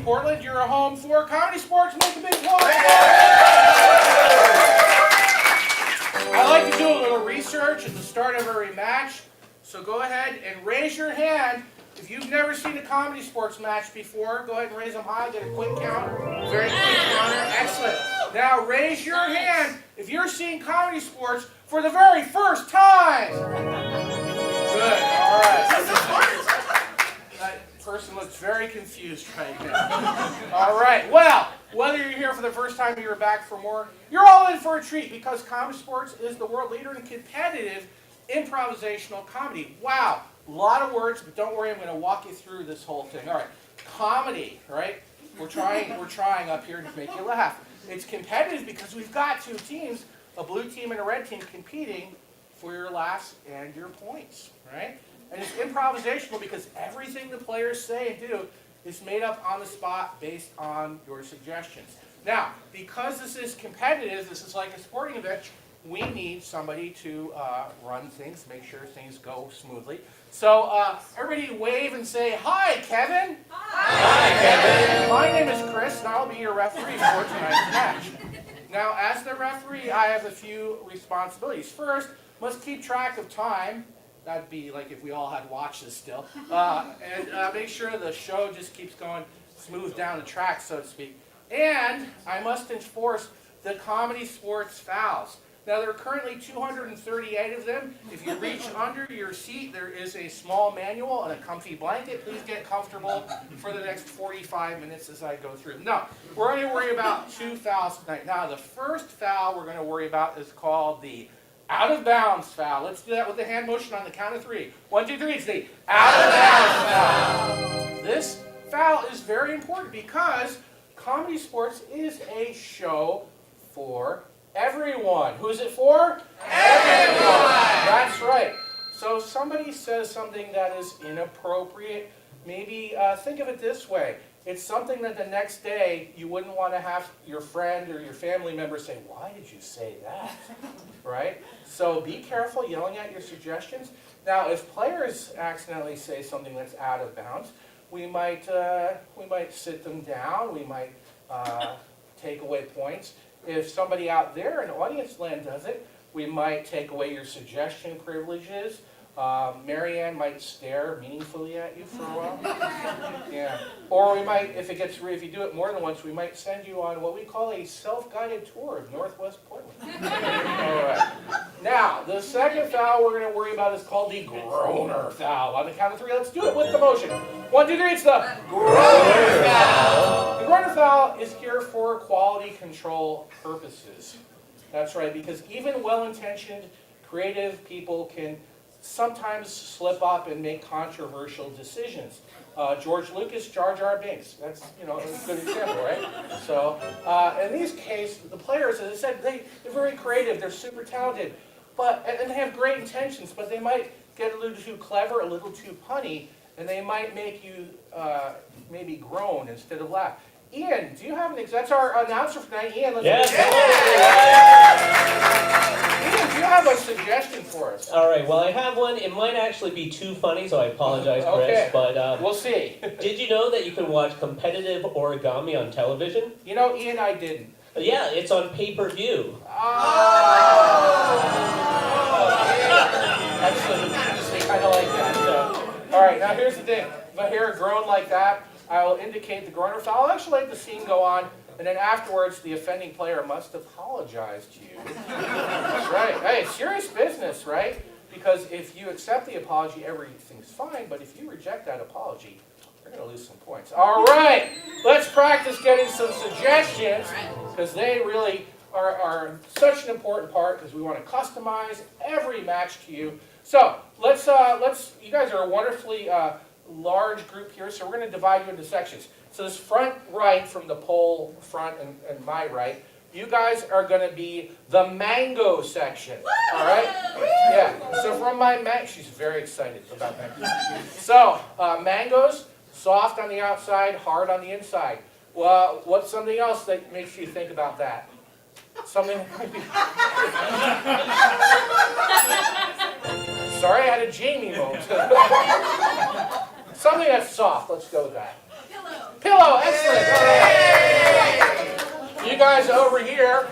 Portland, you're a home for Comedy Sports. Make a big applause. I like to do a little research at the start of every match, so go ahead and raise your hand. If you've never seen a Comedy Sports match before, go ahead and raise them high, get a quick counter. Very quick counter, excellent. Now raise your hand if you're seeing Comedy Sports for the very first time. Good, all right. That person looks very confused right now. All right, well, whether you're here for the first time or you're back for more, you're all in for a treat because Comedy Sports is the world leader in competitive improvisational comedy. Wow, a lot of words, but don't worry, I'm going to walk you through this whole thing. All right, comedy, right? We're trying up here to make you laugh. It's competitive because we've got two teams, a blue team and a red team, competing for your laughs and your points, right? And it's improvisational because everything the players say and do is made up on the spot based on your suggestions. Now, because this is competitive, this is like a sporting event, we need somebody to run things, make sure things go smoothly. So everybody wave and say, "Hi, Kevin." Hi, Kevin. My name is Chris, and I'll be your referee for tonight's match. Now, as the referee, I have a few responsibilities. First, must keep track of time. That'd be like if we all had watches still. And make sure the show just keeps going smooth down the track, so to speak. And I must enforce the Comedy Sports fouls. Now, there are currently 238 of them. If you reach under your seat, there is a small manual and a comfy blanket. Please get comfortable for the next 45 minutes as I go through them. No, we're going to worry about two fouls tonight. Now, the first foul we're going to worry about is called the out of bounds foul. Let's do that with the hand motion on the count of three. 1, 2, 3. It's the out of bounds foul. This foul is very important because Comedy Sports is a show for everyone. Who is it for? Everyone! That's right. So if somebody says something that is inappropriate, maybe think of it this way. It's something that the next day you wouldn't want to have your friend or your family member say, "Why did you say that?" Right? So be careful yelling at your suggestions. Now, if players accidentally say something that's out of bounds, we might sit them down. We might take away points. If somebody out there in audience land does it, we might take away your suggestion privileges. Marianne might stare meaningfully at you for a while. Yeah. Or we might, if you do it more than once, we might send you on what we call a self-guided tour of Northwest Portland. All right. Now, the second foul we're going to worry about is called the groaner foul. On the count of 3, let's do it with the motion. 1, 2, 3, it's the groaner foul. The groaner foul is here for quality control purposes. That's right, because even well-intentioned, creative people can sometimes slip up and make controversial decisions. George Lucas, Jar Jar Binks. That's a good example, right? So in these cases, the players, as I said, they're very creative. They're super talented, and they have great intentions. But they might get a little too clever, a little too punny, and they might make you maybe groan instead of laugh. Ian, do you have that's our announcer for tonight. Ian, let's Ian, do you have a suggestion for us? All right, well, I have one. It might actually be too funny, so I apologize, Chris. Okay, but we'll see. Did you know that you can watch competitive origami on television? Ian, I didn't. Yeah, it's on pay-per-view. Excellent. I kind of like that. So, all right, now here's the thing. If I hear a groan like that, I will indicate the groaner foul. I'll actually let the scene go on, and then afterwards, the offending player must apologize to you. That's right. Hey, serious business, right? Because if you accept the apology, everything's fine. But if you reject that apology, you're going to lose some points. All right, let's practice getting some suggestions, because they really are such an important part, because we want to customize every match to you. So let's. You guys are a wonderfully large group here, so we're going to divide you into sections. So this front right from the pole front and my right, you guys are going to be the mango section. All right? Yeah. So from she's very excited about mangoes. So mangoes, soft on the outside, hard on the inside. Well, what's something else that makes you think about that? Something. Sorry, I had a Jamie moment. Something that's soft. Let's go with that. Pillow. Excellent. Right. You guys over here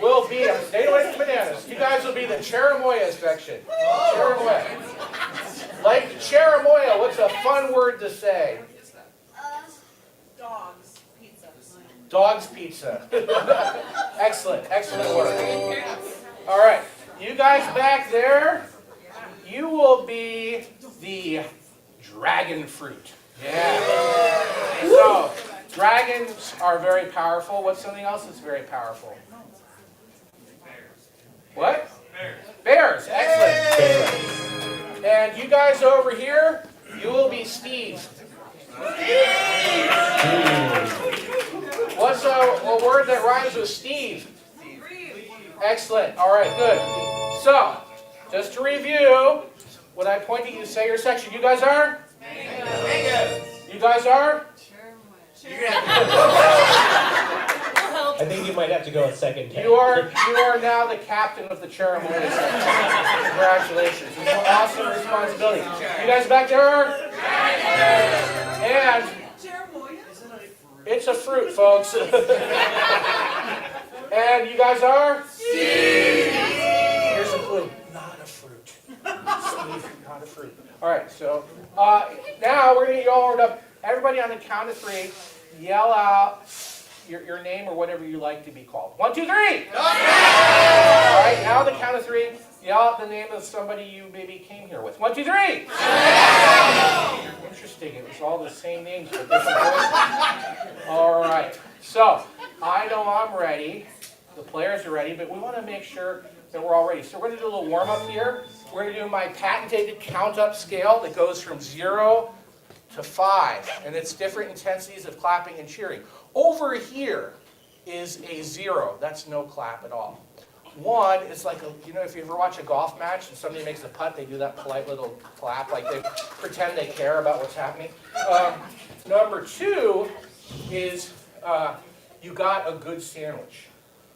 will be. Stay away from bananas. You guys will be the cherimoya section. Cherimoya. Like cherimoya. What's a fun word to say? Dog's pizza. Dog's pizza. Excellent work. All right, you guys back there, you will be the dragon fruit. Yeah. So, dragons are very powerful. What's something else that's very powerful? What? Bears. Excellent. And you guys over here, you will be Steve. What's a word that rhymes with Steve? Excellent. All right, good. So, just to review, when I point at you, say your section. You guys are? You guys are? I think you might have to go a second time. You are now the captain of the cherimoya section. Congratulations. It's an awesome responsibility. You guys back there? And it's a fruit, folks. And you guys are? Steve. Here's a clue. Not a fruit. Steve, not a fruit. All right, so now we're going to get all warmed up. Everybody on the count of 3, yell out your name or whatever you like to be called. 1, 2, 3. All right, now on the count of 3, yell out the name of somebody you maybe came here with. 1, 2, 3. Interesting. It was all the same names but different voices. All right. So I know I'm ready. The players are ready, but we want to make sure that we're all ready. So we're going to do a little warm up here. We're going to do my patented count up scale that goes from 0 to 5, and it's different intensities of clapping and cheering. Over here is a 0. That's no clap at all. 1 is like if you ever watch a golf match and somebody makes a putt, they do that polite little clap, like they pretend they care about what's happening. Number 2 is you got a good sandwich.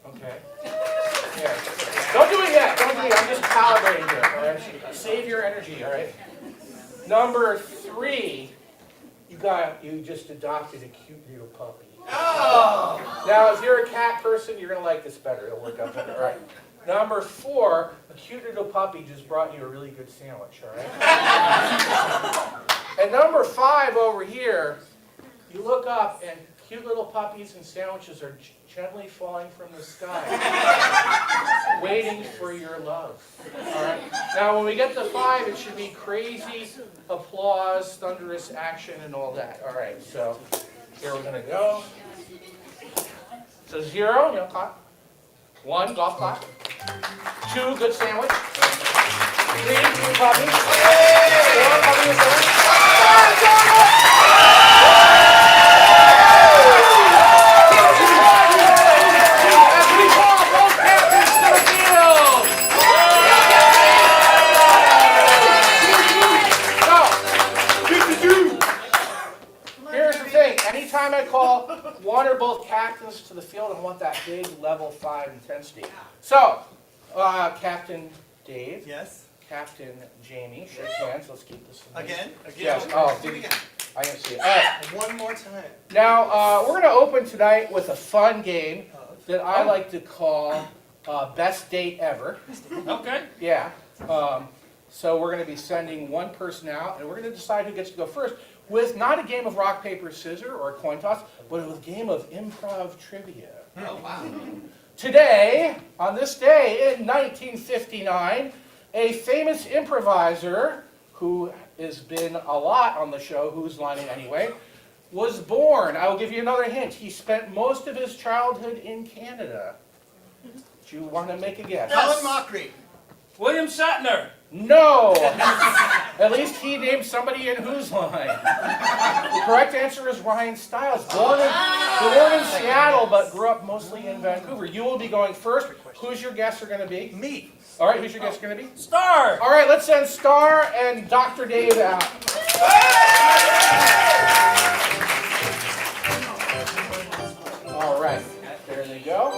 Okay. Yeah. Don't do it yet. Don't do it. I'm just calibrating here. All right. Save your energy. All right. Number 3, you just adopted a cute little puppy. Oh. Now, if you're a cat person, you're gonna like this better. It'll work out better. All right. Number 4, a cute little puppy just brought you a really good sandwich, all right? And number 5 over here, you look up and cute little puppies and sandwiches are gently falling from the sky, waiting for your love. All right. Now, when we get to 5, it should be crazy applause, thunderous action, and all that. All right. So here we're gonna go. So 0, no clap. 1, golf clap. 2, good sandwich. 3, cute puppy. 4, puppy is there. Anytime I call one or both captains to the field, I want that big level 5 intensity. So, Captain Dave. Yes. Captain Jamie. Shake hands. Let's keep this. Again? Yes. Oh, I didn't see it. All right. One more time. Now, we're going to open tonight with a fun game that I like to call Best Date Ever. Okay. Yeah. So we're going to be sending one person out, and we're going to decide who gets to go first with not a game of rock, paper, scissors or a coin toss, but with a game of improv trivia. Oh, wow. Today, on this day in 1959, a famous improviser who has been a lot on the show, Who's Lining Anyway, was born. I will give you another hint. He spent most of his childhood in Canada. Do you want to make a guess? Alan Mockery. William Shatner. No! At least he named somebody in Who's Line. The correct answer is Ryan Stiles. Born in Seattle, but grew up mostly in Vancouver. You will be going first. Who's your guesser going to be? Me. All right, who's your guesser going to be? Star. All right, let's send Star and Dr. Dave out. All right, there they go.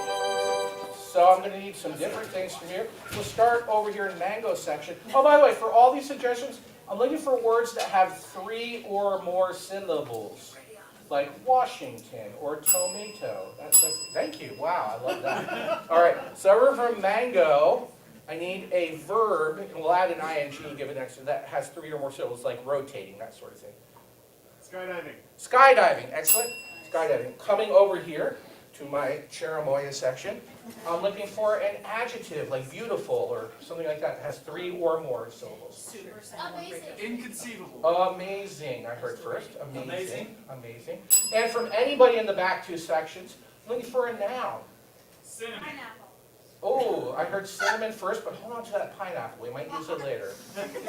So I'm going to need some different things from you. We'll start over here in Mango section. Oh, by the way, for all these suggestions, I'm looking for words that have 3 or more syllables, like Washington or tomato. Thank you. Wow, I love that. All right, so over from Mango, I need a verb, and we'll add an ing, give it an extra, that has 3 or more syllables, like rotating, that sort of thing. Skydiving. Skydiving, excellent. Skydiving. Coming over here to my Cherimoya section, I'm looking for an adjective, like beautiful or something like that. It has 3 or more syllables. Amazing. Inconceivable. Amazing, I heard first. Amazing. Amazing. And from anybody in the back 2 sections, I'm looking for a noun. Cinnamon. Pineapple. Oh, I heard cinnamon first, but hold on to that pineapple. We might use it later.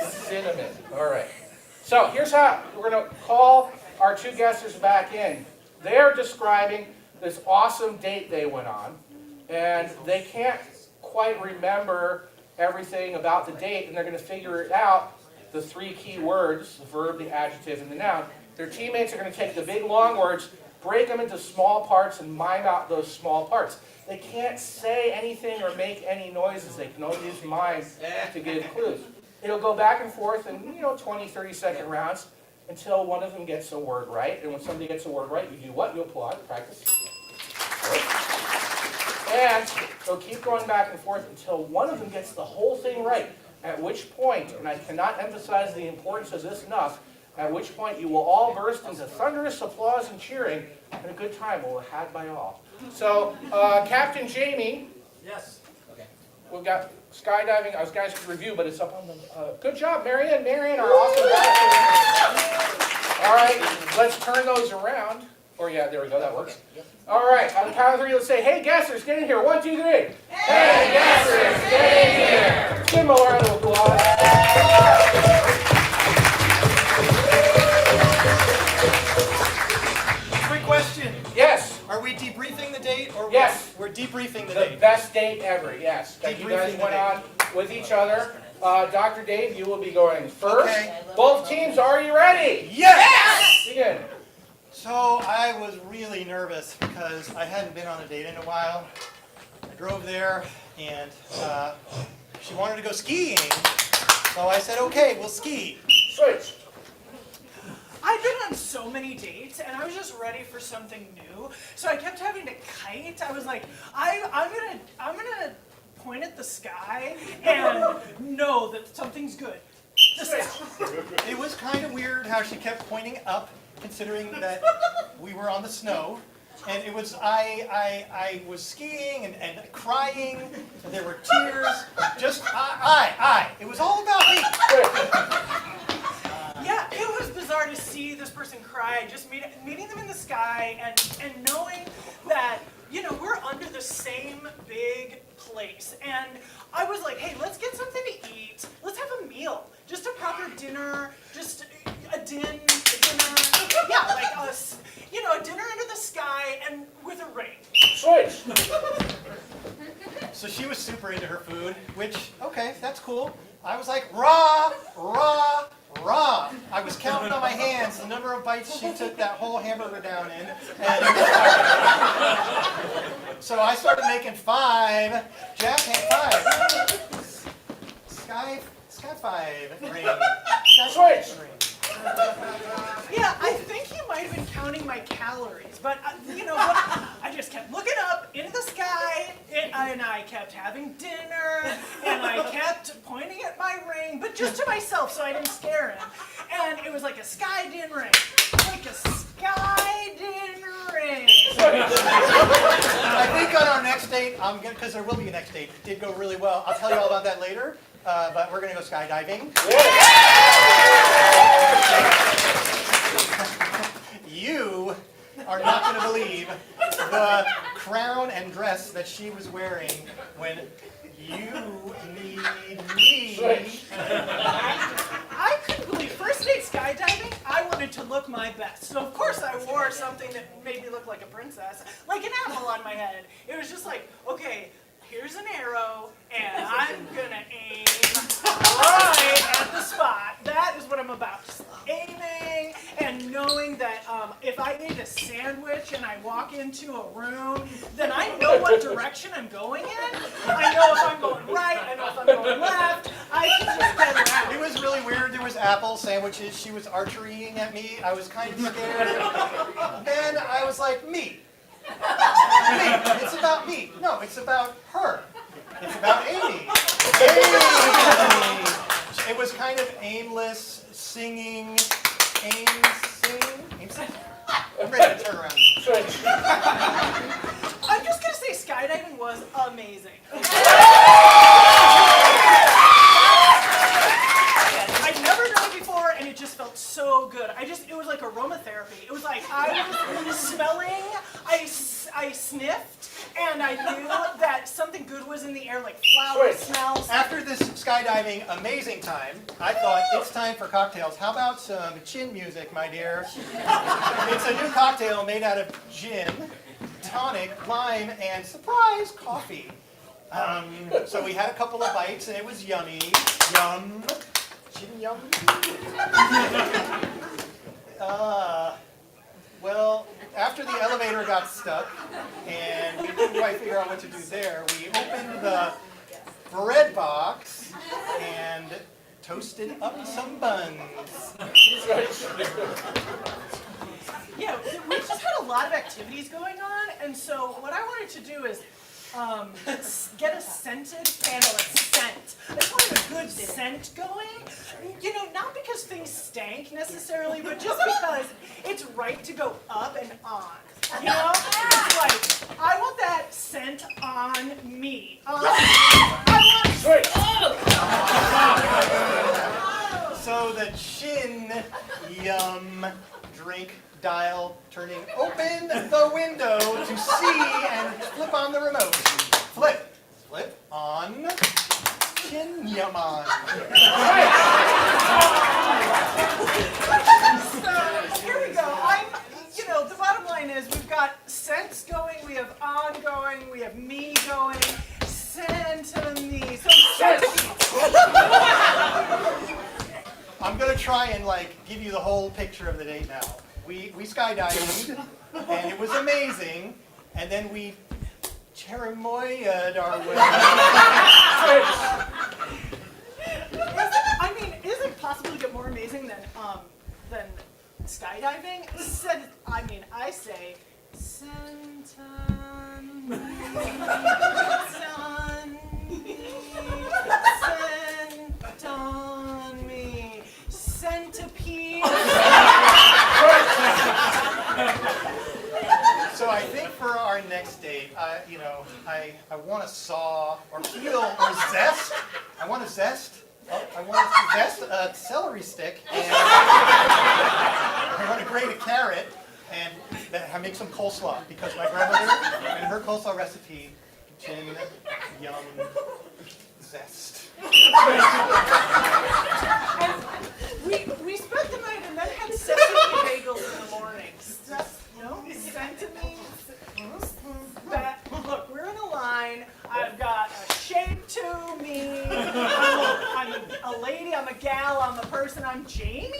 Cinnamon. All right. So here's how we're going to call our 2 guessers back in. They're describing this awesome date they went on, and they can't quite remember everything about the date, and they're going to figure it out, the 3 key words, the verb, the adjective, and the noun. Their teammates are going to take the big long words, break them into small parts, and mime out those small parts. They can't say anything or make any noises. They can only use mime to give clues. It'll go back and forth in 20, 30-second rounds until one of them gets a word right. And when somebody gets a word right, you do what? You applaud, practice. And they'll keep going back and forth until one of them gets the whole thing right. At which point, and I cannot emphasize the importance of this enough, at which point you will all burst into thunderous applause and cheering, and a good time will be had by all. So, Captain Jamie. Yes. Okay. We've got skydiving. I was guys to review, but it's up on the. Good job, Marion. Marion, our awesome guy. All right, let's turn those around. Or yeah, there we go. That works. All right. On the count of 3, let's say, "Hey, guessers, get in here." 1, 2, 3. Hey, guessers, get in here. Give them a round of applause. Quick question. Yes. Are we debriefing the date, or Yes. we're debriefing the The date? best date ever, yes. That you guys Debriefing went the on with each other. Dr. Dave, you will be going first. Okay. Both teams, are you ready? Yes! Begin. So I was really nervous because I hadn't been on a date in a while. I drove there and she wanted to go skiing. So I said, okay, we'll ski. Switch. I've been on so many dates, and I was just ready for something new. So I kept having to kite. I was like, I'm gonna point at the sky and know that something's good. The sky. It was kind of weird how she kept pointing up, considering that we were on the snow. And it was, I was skiing and crying, and there were tears, just it was all about me. Yeah, it was bizarre to see this person cry, just meeting them in the sky and knowing that, you know, we're under the same big place. And I was like, hey, let's get something to eat. Let's have a meal. Just a proper dinner, just a dinner. Yeah, like us, you know, a dinner under the sky and with a ring. Switch. So she was super into her food, which, okay, that's cool. I was like, raw, raw, raw. I was counting on my hands the number of bites she took that whole hamburger down in. And so I started making 5. Jack had 5. Sky 5 ring. Switch. Ring. Yeah, I think he might have been counting my calories, but you know what? I just kept looking up into the sky, and I kept having dinner, and I kept pointing at my ring, but just to myself so I didn't scare him. And it was like a sky din ring. Like a sky din ring. I think on our next date, because there will be a next date, it did go really well. I'll tell you all about that later, but we're going to go skydiving. You are not going to believe the crown and dress that she was wearing when you need me. I couldn't believe first date skydiving, I wanted to look my best. So of course I wore something that made me look like a princess, like an apple on my head. It was just like, okay, here's an arrow, and I'm gonna aim right at the spot. That is what I'm about. Just aiming and knowing that if I eat a sandwich and I walk into a room, then I know what direction I'm going in. I know if I'm going right, I know if I'm going left. I can just get around. It was really weird. There was apple sandwiches. She was archerying at me. I was kind of scared. Then I was like, me. It's about me. No, it's about her. It's about Amy. Amy. It was kind of aimless singing. Aim sing. I'm ready to turn around. Switch. I'm just gonna say skydiving was amazing. I'd never done it before, and it just felt so good. It was like aromatherapy. It was like I was smelling, I sniffed, and I knew that something good was in the air, like flower smells. After this skydiving amazing time, I thought it's time for cocktails. How about some chin music, my dear? It's a new cocktail made out of gin, tonic, lime, and surprise, coffee. So we had a couple of bites, and it was yummy. Yum. Gin yum. Well, after the elevator got stuck, and we couldn't quite figure out what to do there, we opened the bread box and toasted up some buns. Yeah, we just had a lot of activities going on, and so what I wanted to do is get a scented candle, a scent. I just wanted a good scent going. You know, not because things stank necessarily, but just because it's right to go up and on. You know? It's like, I want that scent on me. So the chin yum drink dial turning open the window to see and flip on the remote. Flip on, chin yum on. So here we go. The bottom line is we've got scents going, we have on going, we have me going. Send to me. So I'm gonna try and give you the whole picture of the date now. We skydived, and it was amazing, and then we cherimoya'd our way. Is it possible to get more amazing than skydiving? I say, send on me, son. So I think for our next date, I want to saw or peel or zest. I want to zest. I want to zest a celery stick, and I want to grate a carrot, and I make some coleslaw because my grandmother and her coleslaw recipe, gin, yum, zest. And we spent the night and then had sesame bagels in the morning. Sent to me. Look, we're in a line. I've got a shape to me. I'm a lady. I'm a gal. I'm a person. I'm Jamie.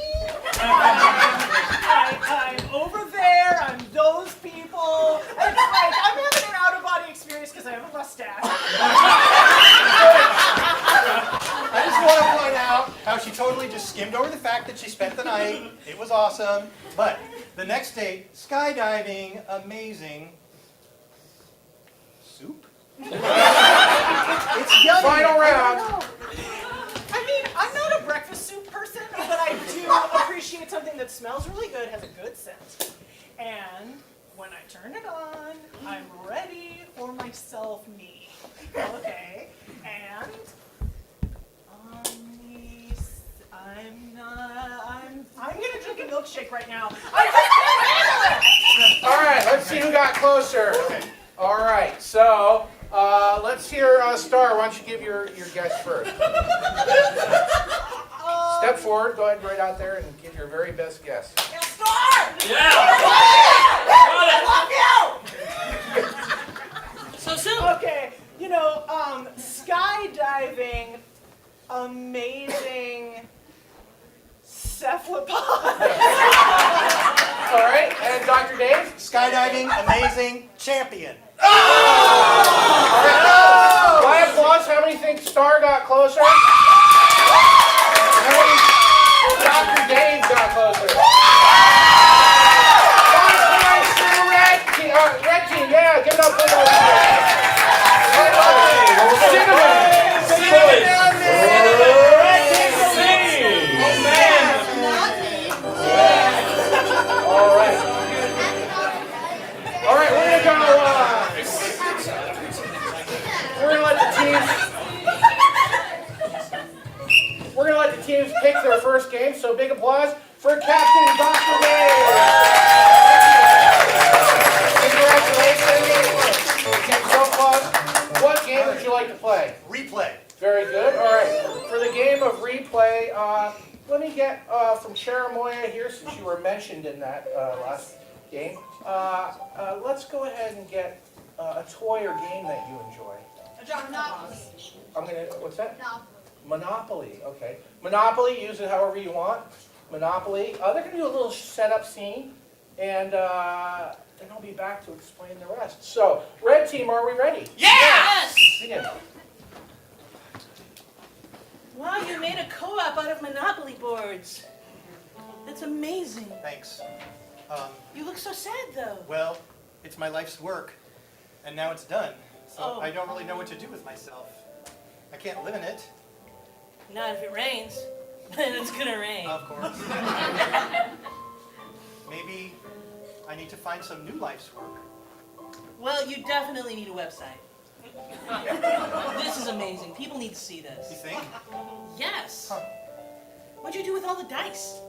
I'm over there. I'm those people. It's like I'm having an out-of-body experience because I have a mustache. I just want to point out how she totally just skimmed over the fact that she spent the night. It was awesome. But the next date, skydiving, amazing. Soup? It's yummy. Final round. I mean, I'm not a breakfast soup person, but I do appreciate something that smells really good, has a good scent. And when I turn it on, I'm ready for myself me. Okay? And I'm gonna drink a milkshake right now. I just can't handle it! All right, let's see who got closer. All right, so let's hear Star. Why don't you give your guess first? Step forward. Go ahead right out there and give your very best guess. Yeah, Star! Yeah! I love you! So soon. Okay, skydiving, amazing cephalopod. All right, and Dr. Dave? Skydiving, amazing, champion. All right. By applause, how many think Star got closer? How many Dr. Dave got closer? 5 points to the red team, yeah, give it up for those guys. Cinnamon. All right, we're gonna go. We're gonna let the teams pick their first game. So big applause for Captain Dr. Dave. Congratulations. So applause. What game would you like to play? Replay. Very good. All right. For the game of replay, let me get from Cherimoya here, since you were mentioned in that last game. Let's go ahead and get a toy or game that you enjoy. Monopoly. What's that? Monopoly. Okay. Monopoly. Use it however you want. Monopoly. They're gonna do a little setup scene, and then I'll be back to explain the rest. So, red team, are we ready? Yes! Begin. Wow, you made a co-op out of Monopoly boards. That's amazing. Thanks. You look so sad, though. Well, it's my life's work, and now it's done. So Oh. I don't really know what to do with myself. I can't live in it, Not if it rains. Then it's gonna rain. of course. Maybe I need to find some new life's work. Well, you definitely need a website. This is amazing. People need to see You this. think? Yes. Huh. What'd you do with all the dice?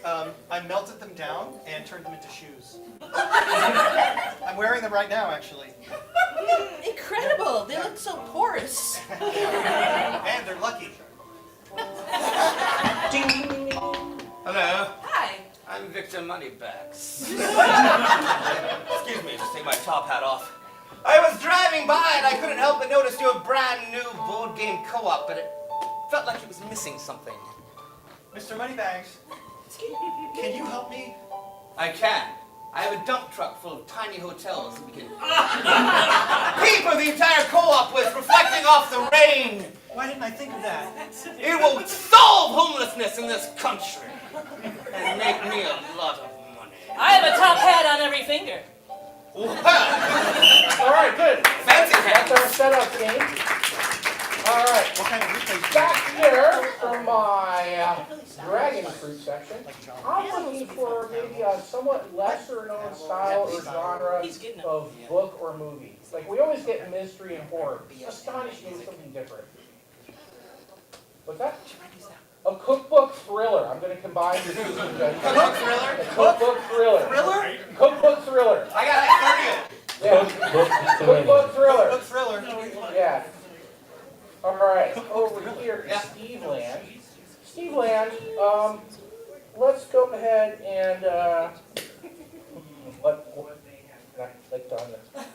I melted them down and turned them into shoes. I'm wearing them right now, actually. Incredible. They look so porous. And they're lucky. Hello, Hi. I'm Victor Moneybags. Excuse me, just take my top hat off. I was driving by and I couldn't help but notice your brand new board game co-op, but it felt like it was missing something. Mr. Moneybags, can you help me? I can. I have a dump truck full of tiny hotels that we can paper the entire co-op with, reflecting off the rain. Why didn't I think of that? It will solve homelessness in this country and make me a lot of money. I have a top hat on every finger. Well, All right, good. fancy That's hat. our setup game. All right. What kind of replays? Back here from my dragon fruit section, I'm looking for maybe a somewhat lesser known style or genre of book or movie. Like we always get mystery and horror. Astonish me with something different. What's that? A cookbook thriller. I'm going to combine the two. Cookbook thriller? A cookbook thriller. Thriller? Cookbook thriller. I got like 30 of them. Yeah. Cookbook thriller. Book thriller. Yeah. All right. Over here, Steve Land. Steve Land. Let's go ahead and what? I clicked on this.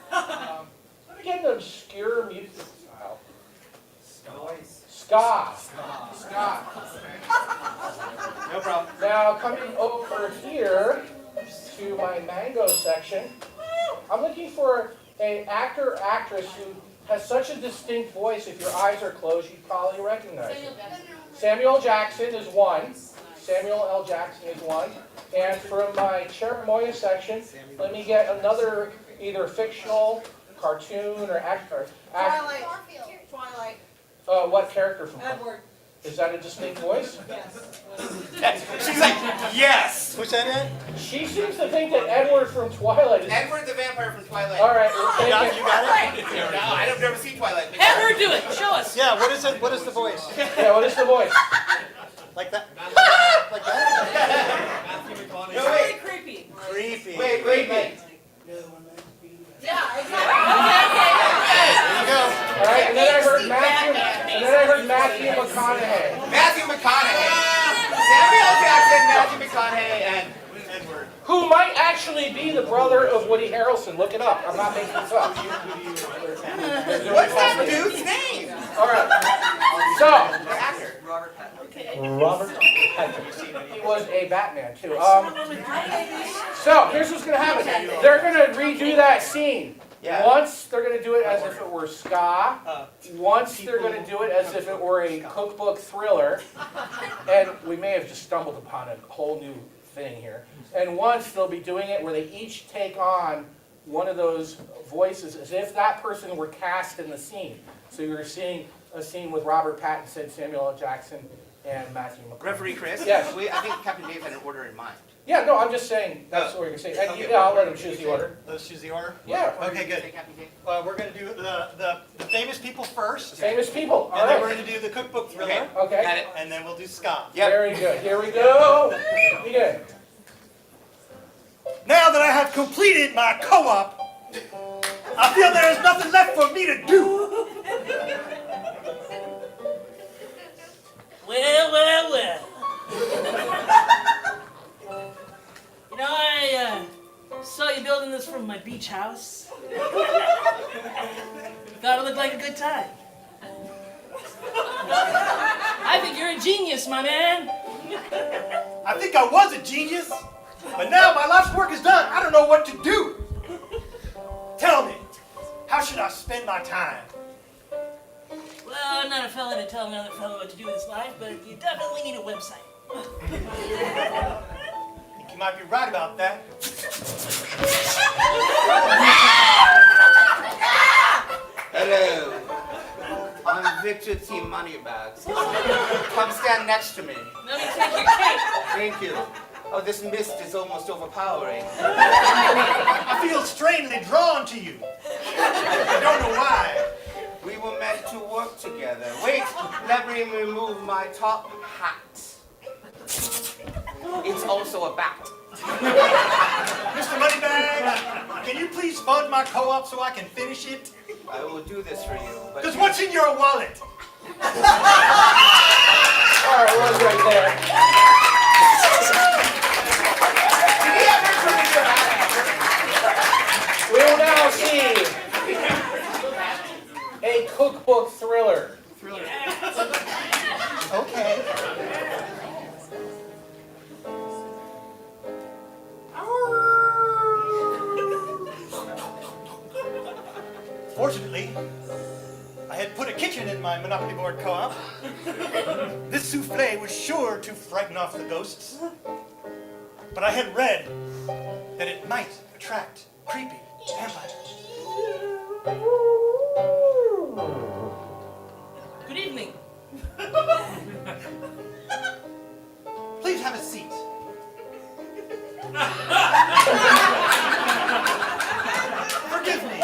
Let me get an obscure music style. Ska. No problem. Now coming over here to my mango section, I'm looking for an actor or actress who has such a distinct voice. If your eyes are closed, you'd probably recognize it. Samuel Jackson is one. Samuel L. Jackson is one. And from my Cherimoya section, let me get another either fictional, cartoon, or actor. Twilight. What character from? Edward. Is that a distinct voice? Yes. She's like, yes! What's that in? She seems to think that Edward from Twilight is. Edward the vampire from Twilight. All right, we'll take You it. got it? No, I've never seen Twilight. Edward, do it. Show us. Yeah, what is it? What is the voice? Yeah, what is the voice? Like that? Like that? No, Very wait. creepy. Creepy. Wait. Yeah, exactly. There you go. All right, and then I heard Matthew McConaughey, Matthew McConaughey. Samuel Jackson, Matthew McConaughey, and Edward. who might actually be the brother of Woody Harrelson. Look it up. I'm not making this up. what's that dude's name? All right. So The actor. Robert Pattinson. Robert Patrick. he was a Batman too. So here's what's gonna happen. They're gonna redo that scene. Yeah. Once they're gonna do it as if it were ska. Once they're gonna do it as if it were a cookbook thriller. And we may have just stumbled upon a whole new thing here. And once they'll be doing it where they each take on one of those voices as if that person were cast in the scene. So you're seeing a scene with Robert Pattinson, Samuel L. Jackson, and Matthew McConaughey. Referee Chris? Yes. I think Captain Dave had an order in mind. Yeah, no, I'm just saying, that's what you're saying. And Okay. yeah, I'll let him choose the order. Let's choose the order. Yeah. Okay, good. Say Captain Dave. We're going to do the famous people first. Famous people, all And then we're right. going to do the cookbook thriller. Okay. Got Okay, it. And then we'll do ska. Yep. very good. Here we go. Begin. Now that I have completed my co-op, I feel there is nothing left for me to do. Well. You know, I saw you building this from my beach house. Thought it looked like a good time. I think you're a genius, my man. I think I was a genius, but now my life's work is done. I don't know what to do. Tell me, how should I spend my time? Well, I'm not a fella to tell another fellow what to do with his life, but you definitely need a website. I think you might be right about that. Hello. I'm Victor T. Moneybags. Come stand next to me. Let me take your cake. Thank you. Oh, this mist is almost overpowering. I feel strangely drawn to you. I don't know why. We were meant to work together. Wait, let me remove my top hat. It's also a bat. Mr. Moneybag, can you please fund my co-op so I can finish it? I will do this for you, but Because what's in your wallet? All right, it was right there. did he ever finish your hat? We will now see a cookbook thriller. Okay. Fortunately, I had put a kitchen in my Monopoly board co-op. This souffle was sure to frighten off the ghosts. But I had read that it might attract creepy vampires. Good evening. Please have a seat. Forgive me,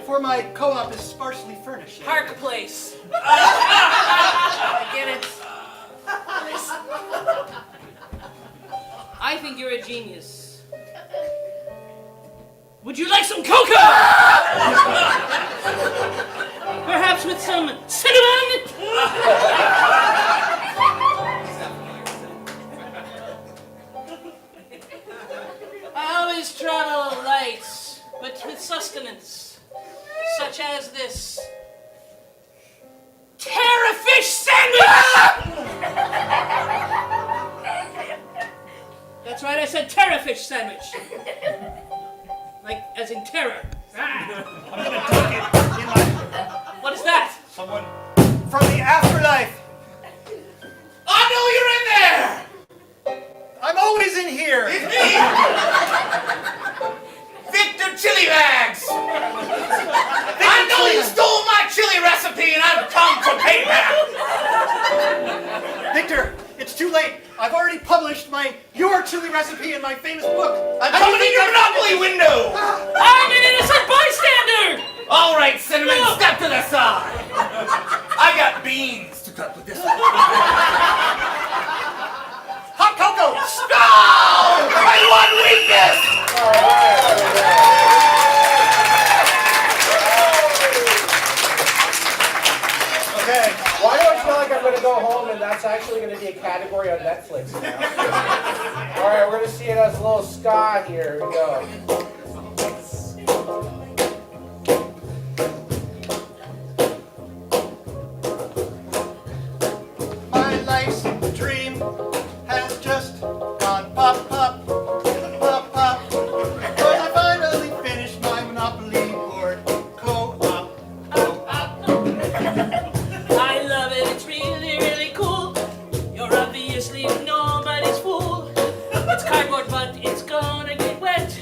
for my co-op is sparsely furnished. Park Place. I get it. I think you're a genius. Would you like some cocoa? Perhaps with some cinnamon? I always travel light, but with sustenance, such as this terrorfish sandwich! That's right, I said terrorfish sandwich. Like, as in terror. I'm gonna dunk it in my... What is that? Someone from the afterlife. I know you're in there! I'm always in here. It's me! Victor Chili Bags! I know you stole my chili recipe and I've come to pay back! Victor, it's too late. I've already published your chili recipe in my famous book. I'm coming in your Monopoly window! I'm an innocent bystander! All right, Cinnamon, step to the side. I got beans to cut with this one. Hot cocoa. No! My one weakness! Okay, why do I feel like I'm going to go home and that's actually going to be a category on Netflix now? All right, we're going to see it as a little ska here. Here we go. My life's dream has just gone pop, pop, pop, pop. Because I finally finished my Monopoly board co-op. I love it, it's really, really cool. You're obviously nobody's fool. It's cardboard, but it's gonna get wet.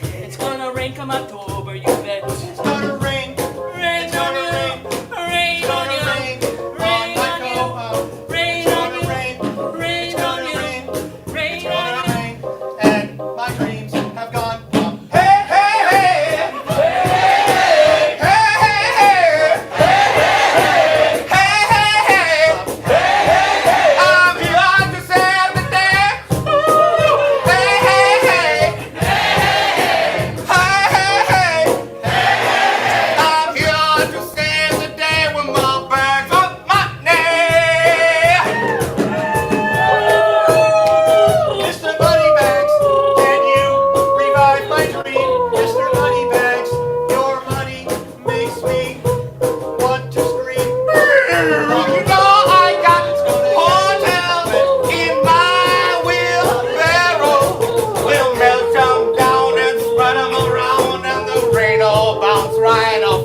It's gonna rain come October, you bet. It's gonna rain. Rain It's on gonna you. rain. Rain It's on gonna you. rain. Rain On on my you. co-op. Rain It's on gonna you. rain. Rain It's on gonna you. rain. Rain It's on gonna you. rain. And my dreams have gone pop. Hey, hey, hey! Hey, hey, hey! Hey, hey, hey! I'm here to save the day. Hey, hey, hey! Hey, hey, hey! I'm here to save the day with my bags of money. Mr. Moneybags, can you revive my dream? Mr. Moneybags, your money makes me want to scream. You know I got hotels in my wheelbarrow. We'll melt them down and spread them around and the rain will bounce right off.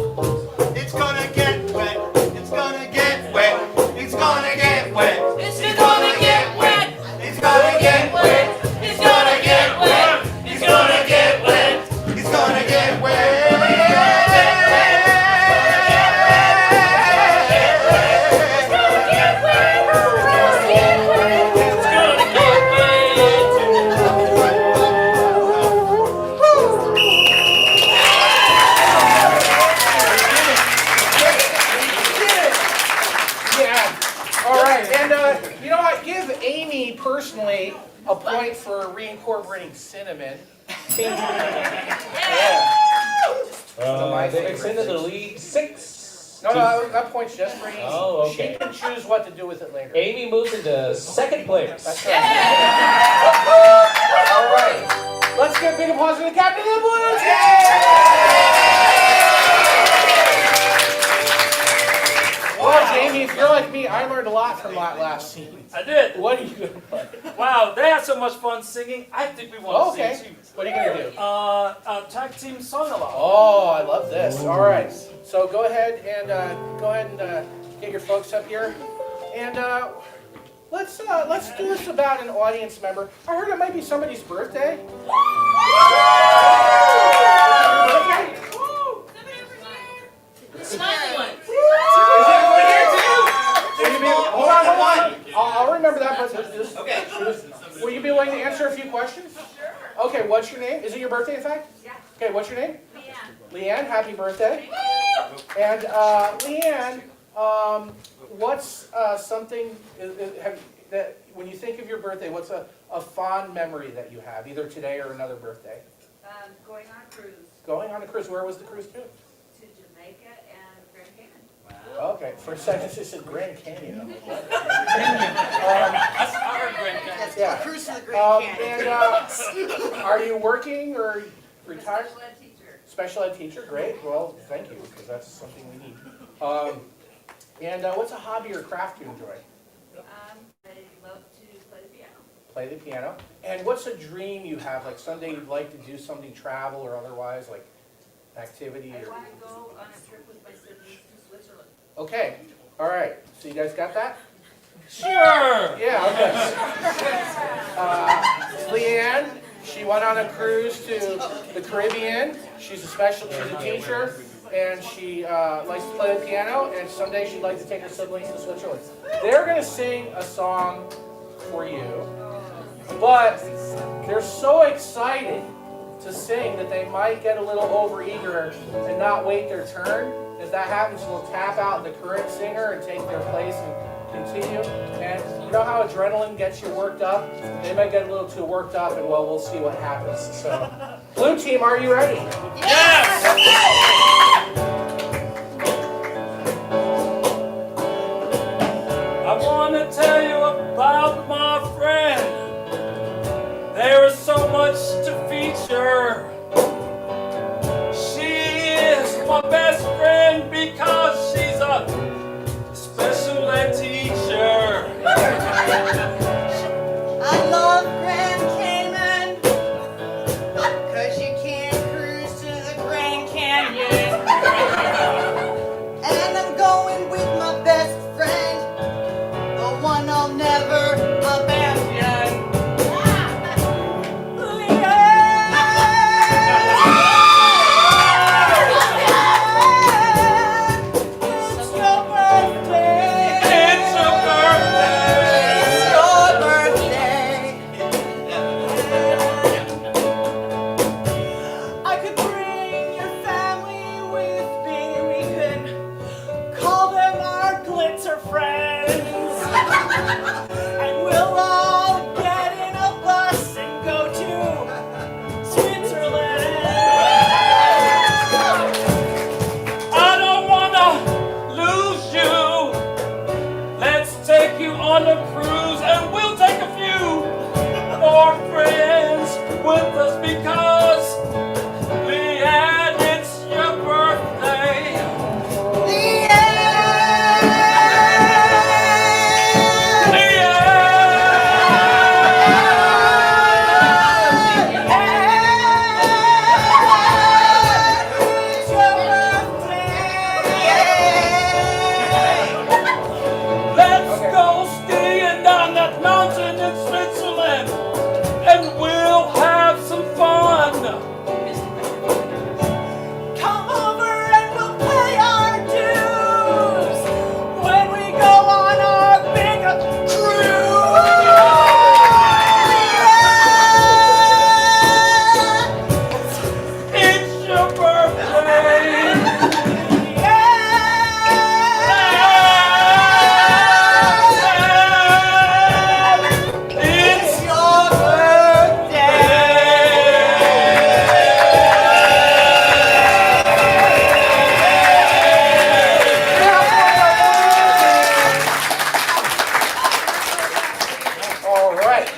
It's gonna get wet. It's gonna get wet. It's gonna get wet. It's gonna get wet. It's gonna get wet. It's gonna get wet. It's gonna get wet. It's gonna get wet. Yeah. All right. And you know what? Give Amy personally a point for reincorporating cinnamon. Yeah. my They've favorite extended the things. lead 6. No, no, that point's just for Amy. Oh, okay. She can choose what to do with it later. Amy moves into second place. That's right. All right. Let's give big applause to the captain of the Blues. Well, Jamie, if you're like me, I learned a lot from that last scene. I did. What are you gonna play? Wow, they had so much fun singing. I think we want to Okay. sing too. What are you gonna do? A tag team song along. Oh, I love this. All right. So go ahead and get your folks up here, and let's do this about an audience member. I heard it might be somebody's birthday. Smiley one. Is it over here? Okay, what's your name? Leanne. Leanne, happy birthday. And Leanne, what's something that when you think of your birthday, what's a fond memory that you have, either today or another birthday? Going on a cruise Going on a cruise. Where was the cruise to? to Jamaica and Grand Cayman. Okay, for a second it said Grand Canyon. I'm like, what? That's our Grand Canyon. Yeah. Cruise to the Grand Canyon. And are you working or retired? Special ed teacher. Special ed teacher, great. Well, thank you, because that's something we need. And what's a hobby or craft you enjoy? I love to play the piano. Play the piano. And what's a dream you have? Like someday you'd like to do something, travel or otherwise, like activity? I Or... want to go on a trip with my siblings to Switzerland. Okay. All right. So you guys got that? Sure. Yeah. Okay. Leanne, she went on a cruise to the Caribbean. She's a teacher, and she likes to play the piano. And someday she'd like to take her siblings to Switzerland. They're going to sing a song for you, but they're so excited to sing that they might get a little overeager and not wait their turn. If that happens, they'll tap out the current singer and take their place and continue. And you know how adrenaline gets you worked up? They might get a little too worked up, and well, we'll see what happens. So, blue team, are you ready? I want to tell you about my friend. There is so much to feature. She is my best friend because she's a special ed teacher. I love Grand Cayman, 'cause you can't cruise to the Grand Canyon. And I'm going with my best friend, the one I'll never abandon. It's your birthday. It's your birthday. It's your birthday. I could bring your family with me. We could call them our glitter friends. And we'll all get in a bus and go to Switzerland. I don't wanna lose you. Let's take you on a cruise and we'll take a few more friends with us because Leanne, it's your birthday. It's your birthday. Let's go skiing down that mountain in Switzerland and we'll have some fun. Come over and we'll pay our dues when we go on our big cruise. It's your birthday. It's your birthday. All right.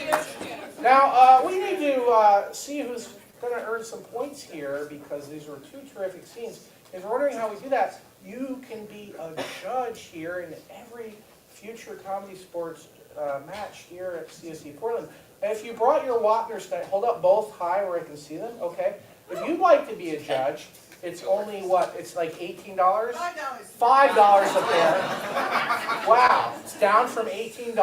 Now, we need to see who's going to earn some points here because these were two terrific scenes. If you're wondering how we do that, you can be a judge here in every future Comedy Sports match here at CSC Portland. And if you brought your Wapners tonight, hold up both high where I can see them, okay? If you'd like to be a judge, it's only what? It's like $18? $5 a pair. Wow, it's down from $18.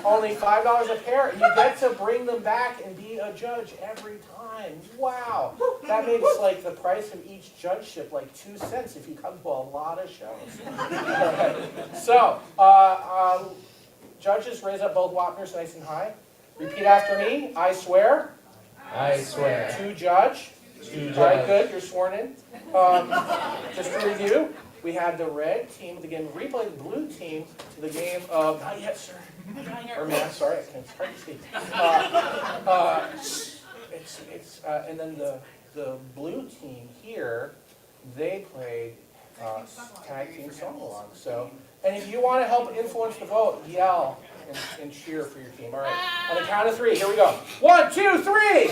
Only $5 a pair, and you get to bring them back and be a judge every time. Wow, that makes like the price of each judgeship like 2 cents if you come to a lot of shows. So, judges, raise up both Wapners nice and high. Repeat after me. I swear. I swear. To judge. All right, good. You're sworn in. Just to review, we had the red team again replay the blue team to the game of not yet, sir. Or man, sorry, I can't hardly speak. And then the blue team here, they played tag team song along. So, and if you want to help influence the vote, yell and cheer for your team. All right, on the count of 3, here we go. 1, 2, 3.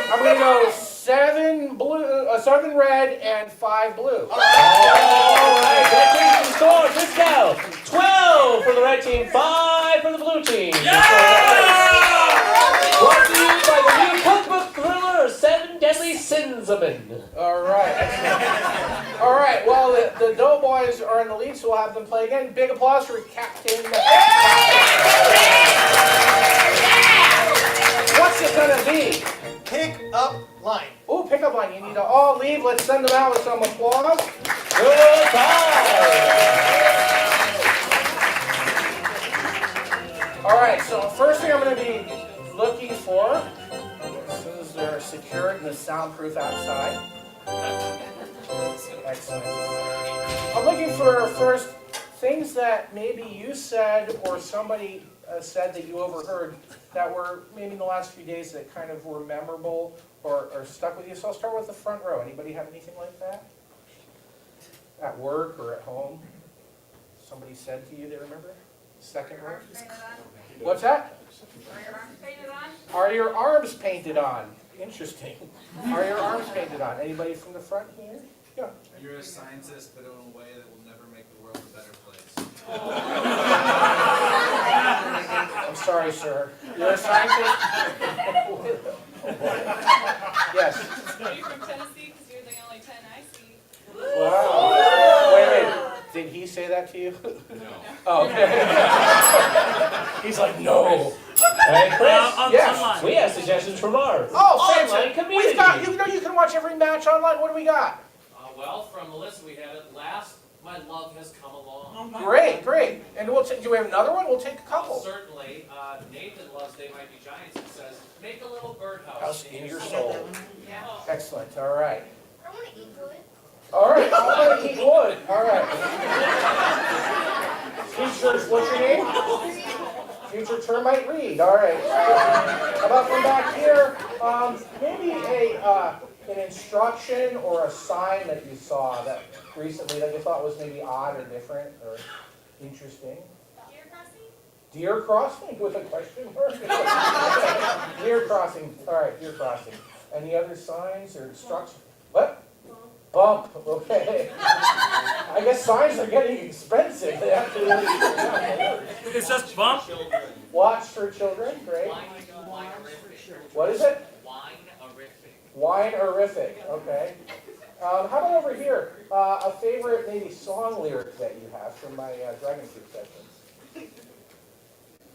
I'm gonna go 7 blue, 7 red, and 5 blue. All right, that takes some scores. Let's go. 12 for the red team, 5 for the blue team. Brought to you by the new cookbook thriller, 7 Deadly Sins of Men. All right. All right. Well, the Doughboys are in the lead, so we'll have them play again. Big applause for Captain. What's it gonna be? Pick up line. Ooh, pickup line. You need to all leave. Let's send them out with some applause. Goodbye. All right. So first thing I'm gonna be looking for, as soon as they're secured and the soundproof outside. Excellent. I'm looking for first things that maybe you said or somebody said that you overheard that were maybe in the last few days that kind of were memorable or stuck with you. So I'll start with the front row. Anybody have anything like that? At work or at home? Somebody said to you, they remember? Second row? What's that? Are your arms Are your arms painted painted on? on? Interesting. Are your arms painted on? Anybody from the front here? Yeah. You're a scientist, but in a way that will never make the world a better place. I'm sorry, sir. You're a scientist? Yes. Are you from Tennessee? Because you're the only 10 I see. Wow. Wait. Did he say that to you? No. Oh, okay. He's like, no. All right, Chris. Yes. We have suggestions from our Oh, online fancy. community. We've got, you can watch every match online. What do we got? Well, from the list we have it last, My Love Has Come Along. Great. And do we have another one? We'll take a couple. Certainly. Nathan loves They Might Be Giants. It says, make a little birdhouse House in your soul. Yeah. Excellent. All right. I want to eat wood. All right. I'm going to eat wood. All right. Teachers, what's your name? Future termite Reed. All right. How about from back here? Maybe an instruction or a sign that you saw that recently that you thought was maybe odd or different or interesting. Deer crossing? Deer crossing with a question mark? Deer crossing. All right, deer crossing. Any other signs or instructions? What? Bump. Okay. I guess signs are getting expensive. They have to. It's just bump. Watch for children. Great. What is it? Wine-erific. Okay. How about over here? A favorite maybe song lyric that you have from my Dragon Fruit sessions?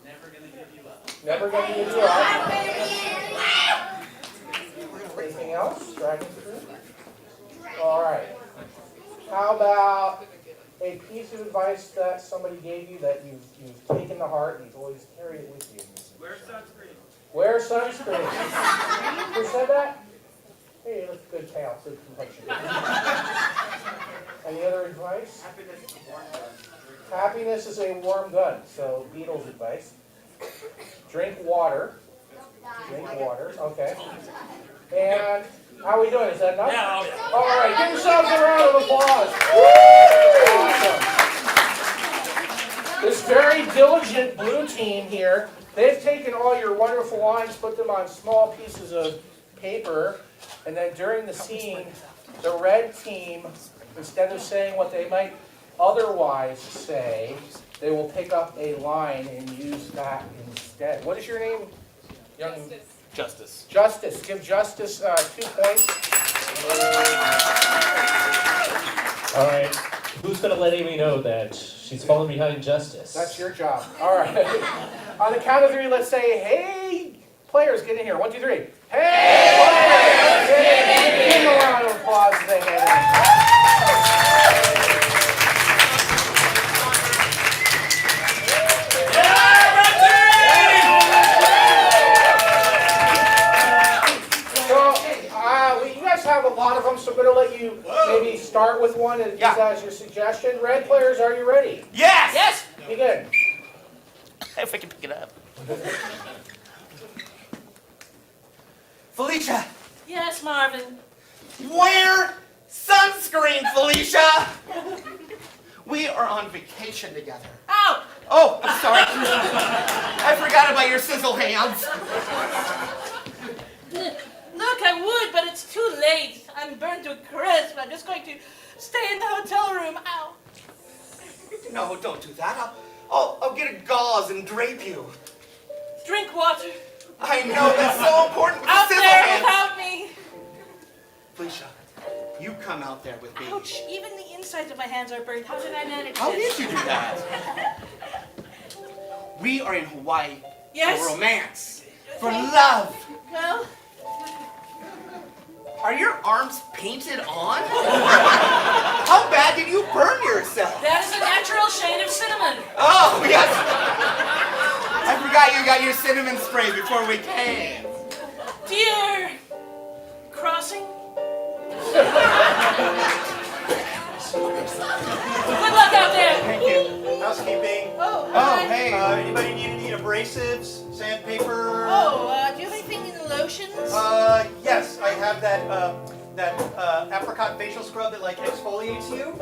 Never gonna give you up. Never gonna give you up. Anything else? Dragon Fruit? All right. How about a piece of advice that somebody gave you that you've taken to heart and you've always carried it with you? Wear sunscreen. Wear sunscreen. Who said that? Hey, that's good tail, good complexion. Any other advice? Happiness is a warm gun. So Beatles advice. Drink water. Drink water. Okay. And how are we doing? Is that enough? Yeah. All right. Give yourselves a round of applause. Awesome. This very diligent blue team here. They've taken all your wonderful lines, put them on small pieces of paper, and then during the scene, the red team, instead of saying what they might otherwise say, they will pick up a line and use that instead. What is your name? Young Justice. Justice. Give Justice 2 points. All right. Who's going to let Amy know that she's falling behind Justice? That's your job. All right. On the count of 3, let's say, hey, players, get in here. 1, 2, 3. Hey, players, get in here. Give them a round of applause as they get in. start with one and Yeah. use that as your suggestion. Red players, are you ready? Yes! Yes. Begin. If I can pick it up. Felicia, Yes, Marvin. wear sunscreen, Felicia! We are on vacation together. Ow! Oh, I'm sorry. I forgot about your sizzle hands. Look, I would, but it's too late. I'm burned to a crisp. I'm just going to stay in the hotel room. Ow. No, don't do that. I'll get a gauze and drape you. Drink water. I know, that's so important with the Out sizzle there hands. without me. Felicia, you come out there with me. Ouch, even the insides of my hands are burned. How did I manage How this? did you do that? We are in Hawaii Yes. for romance, for love. Well, Are your arms painted on? How bad did you burn yourself? that is a natural shade of cinnamon. Oh, yes. I forgot you got your cinnamon spray before we came. Dear crossing. Good luck out there. Thank you. Housekeeping. Oh, Oh, hi. hey. Anybody need abrasives, sandpaper? Oh, do you have anything in lotions? Yes, I have that apricot facial scrub that like exfoliates you.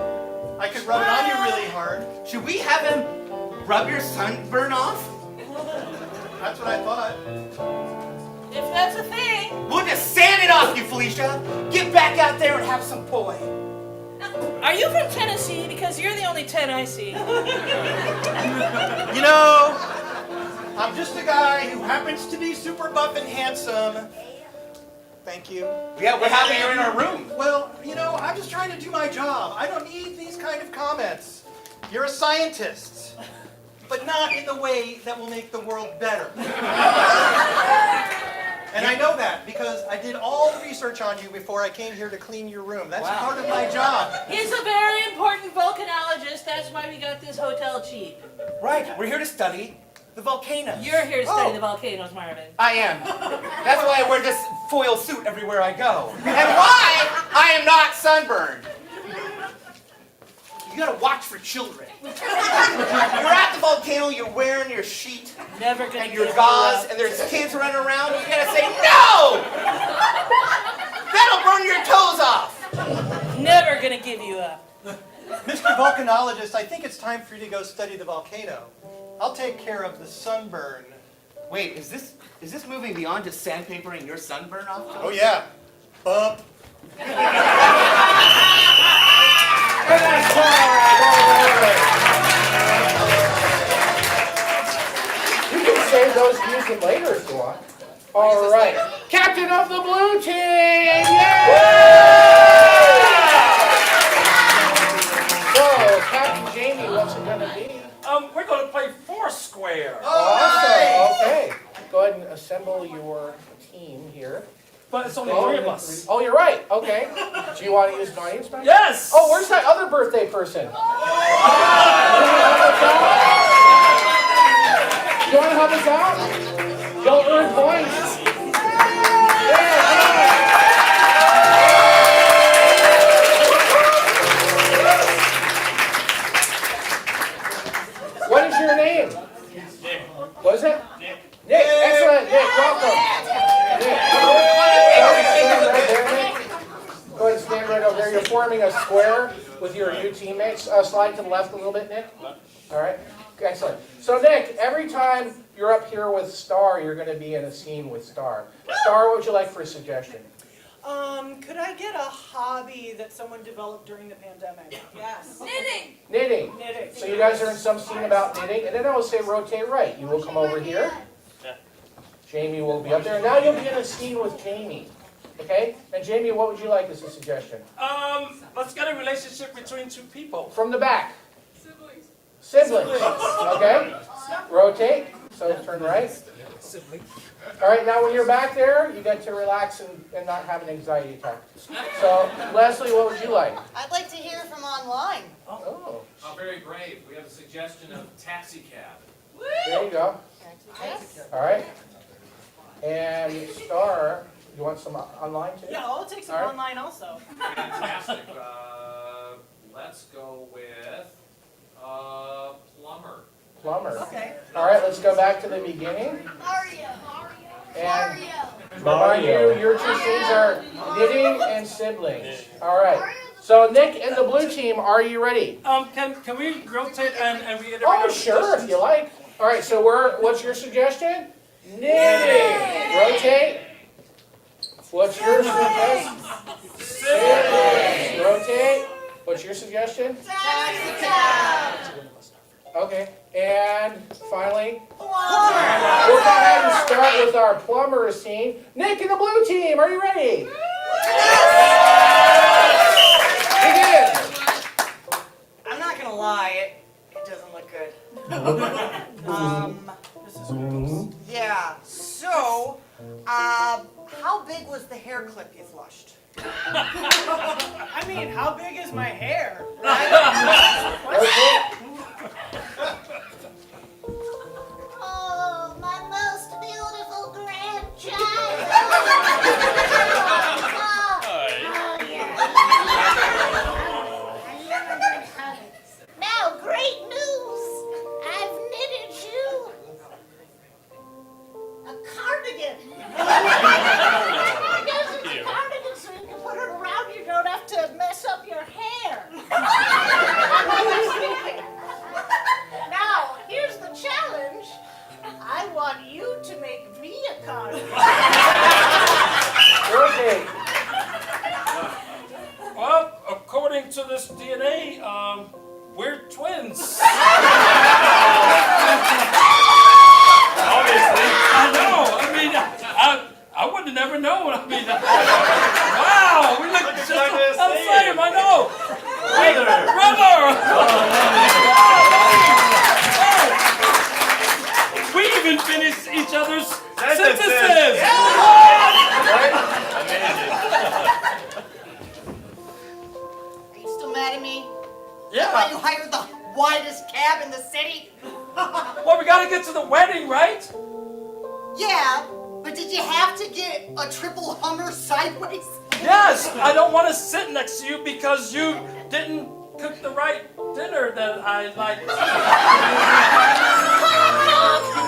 I could rub it on you really hard. Should we have him rub your sunburn off? That's what I thought. If that's a thing. We'll just sand it off you, Felicia. Get back out there and have some poi. Are you from Tennessee? Because you're the only 10 I see. You know, I'm just a guy who happens to be super buff and handsome. Thank you. Yeah, we're happy you're in our room. Well, you know, I'm just trying to do my job. I don't need these kind of comments. You're a scientist, but not in the way that will make the world better. And I know that because I did all the research on you before I came here to clean your room. That's part of my job. He's a very important volcanologist. That's why we got this hotel cheap. Right, we're here to study the volcanoes. You're here to study the volcanoes, Marvin. I am. That's why I wear this foil suit everywhere I go. And why I am not sunburned. You gotta watch for children. You're at the volcano, you're wearing your sheet Never gonna and your give you gauze, up. and there's kids running around, and you gotta say, no! That'll burn your toes off. Never gonna give you up. Mr. Volcanologist, I think it's time for you to go study the volcano. I'll take care of the sunburn. Wait, is this moving beyond just sandpapering your sunburn off? Oh yeah. Bump. You can save those and use them later if you want. All right. Captain of the blue team! Yay! So, Captain Jamie, what's it going to be? We're going to play Foursquare. Awesome. Okay. Go ahead and assemble your team here. But it's only three of us. Oh, you're right. Okay. Do you want to use an audience member? Yes! Oh, where's that other birthday person? You want to help us out? You'll earn points. What is your name? Nick. What is it? Nick. Nick. Excellent. Nick, welcome. Nick. Go ahead and stand right over there. You're forming a square with your new teammates. Slide to the left a little bit, Nick. All right. Excellent. So, Nick, every time you're up here with Star, you're going to be in a scene with Star. Star, what would you like for a suggestion? Could I get a hobby that someone developed during the pandemic? Yes. Knitting. Knitting. Knitting. So you guys are in some scene about knitting, and then I will say rotate right. You will come over here. Jamie will be up there. And now you'll be in a scene with Jamie. Okay? And Jamie, what would you like as a suggestion? Let's get a relationship between two people. From the back. Siblings. Okay? Rotate. So turn right. All right, now when you're back there, you get to relax and not have an anxiety attack. So, Leslie, what would you like? I'd like to hear from online. Oh, Oh, very brave. We have a suggestion of taxi cab. there you go. All right. And Star, you want some online too? Yeah, I'll take some All right. online also. Fantastic. let's go with plumber. Plumber. Okay. All right, let's go back to the beginning. Mario. And Mario. your two things are knitting and siblings. All right. So Nick and the blue team, are you ready? Can we rotate and reiterate? Oh, our sure, if suggestions? you like. All right, so what's your suggestion? Knitting. Rotate. What's your suggestion? Siblings. Rotate. What's your suggestion? Okay, and finally, we'll go ahead and start with our plumbers team. Nick and the blue team, are you ready? Begin. I'm not gonna lie, it doesn't look good. Yeah, so, how big was the hair clip you flushed? I mean, how big is my hair? Okay. Oh, my most beautiful grandchild. Now, great news. I've knitted you a cardigan. Because it's a cardigan, so you can put it around. You don't have to mess up your hair. Now, here's the challenge. I want you to make me a cardigan. Rotate. Well, according to this DNA, we're twins. Obviously. I know. I mean, I would have never known. I mean, wow, we look just the same. I know. Brother. We even finished each other's sentences. Are you still mad at me? Yeah. Why you hired the widest cab in the city? Well, we gotta get to the wedding, right? Yeah, but did you have to get a triple Hummer sideways? Yes. I don't want to sit next to you because you didn't cook the right dinner that I like.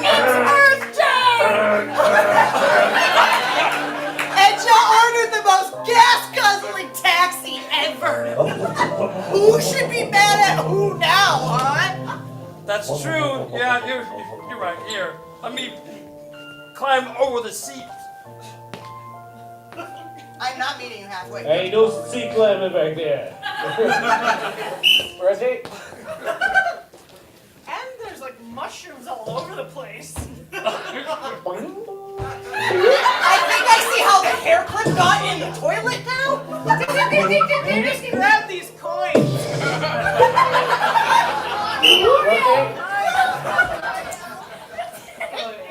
It's Earth Day! And you ordered the most gas-guzzling taxi ever! Who should be mad at who now, huh? That's true. Yeah, you're right. Here, let me climb over the seat. I'm not meeting you halfway. Ain't no seat climbing back there. Rotate. And there's like mushrooms all over the place. I think I see how the hair clip got in the toilet now. Just grab these coins. Rotate.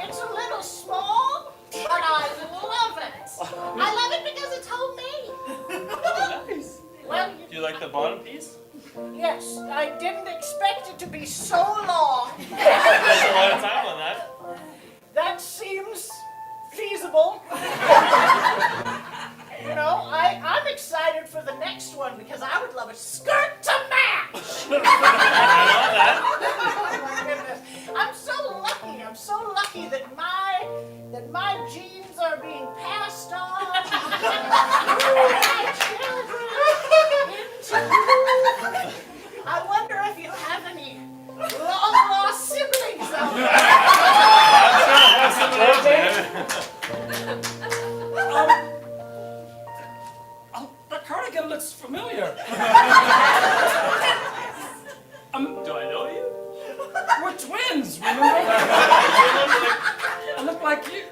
It's a little small, but I love it. I love it because it's homemade. Nice. Well, Do you like the bottom piece? yes, I didn't expect it to be so long. There's a lot of time on that. That seems feasible. You know, I'm excited for the next one because I would love a skirt to match. I know that. Oh my goodness. I'm so lucky. I'm so lucky that my genes are being passed on to my children. I wonder if you have any long-lost siblings out there. That cardigan looks familiar. Do I know you? We're twins, remember? I look like you.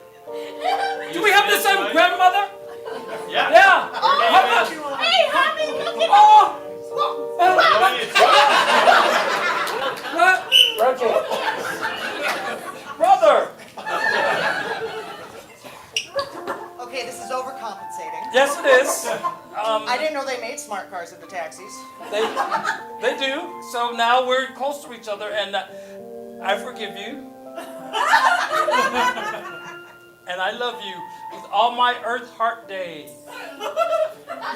Do we have the same grandmother? Yeah. Yeah. Hey, honey, look at What? Rotate. Brother. Okay, this is overcompensating. Yes, it is. I didn't know they made smart cars at the taxis. They do. So now we're close to each other, and I forgive you. And I love you with all my Earth Heart Day.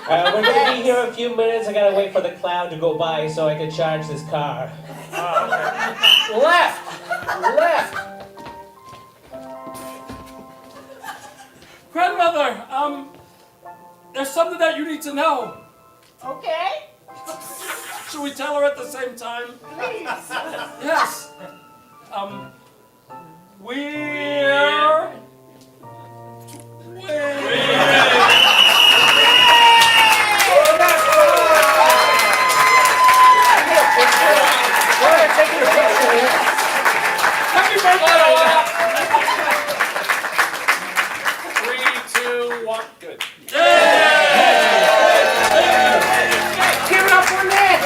We're gonna be here a few minutes. I gotta wait for the cloud to go by so I can charge this car. Left. Grandmother, there's something that you need to know. Okay, Should we tell her at the same time? please. Yes. We're... Happy birthday! 3, 2, 1, good. Give it up for Nick.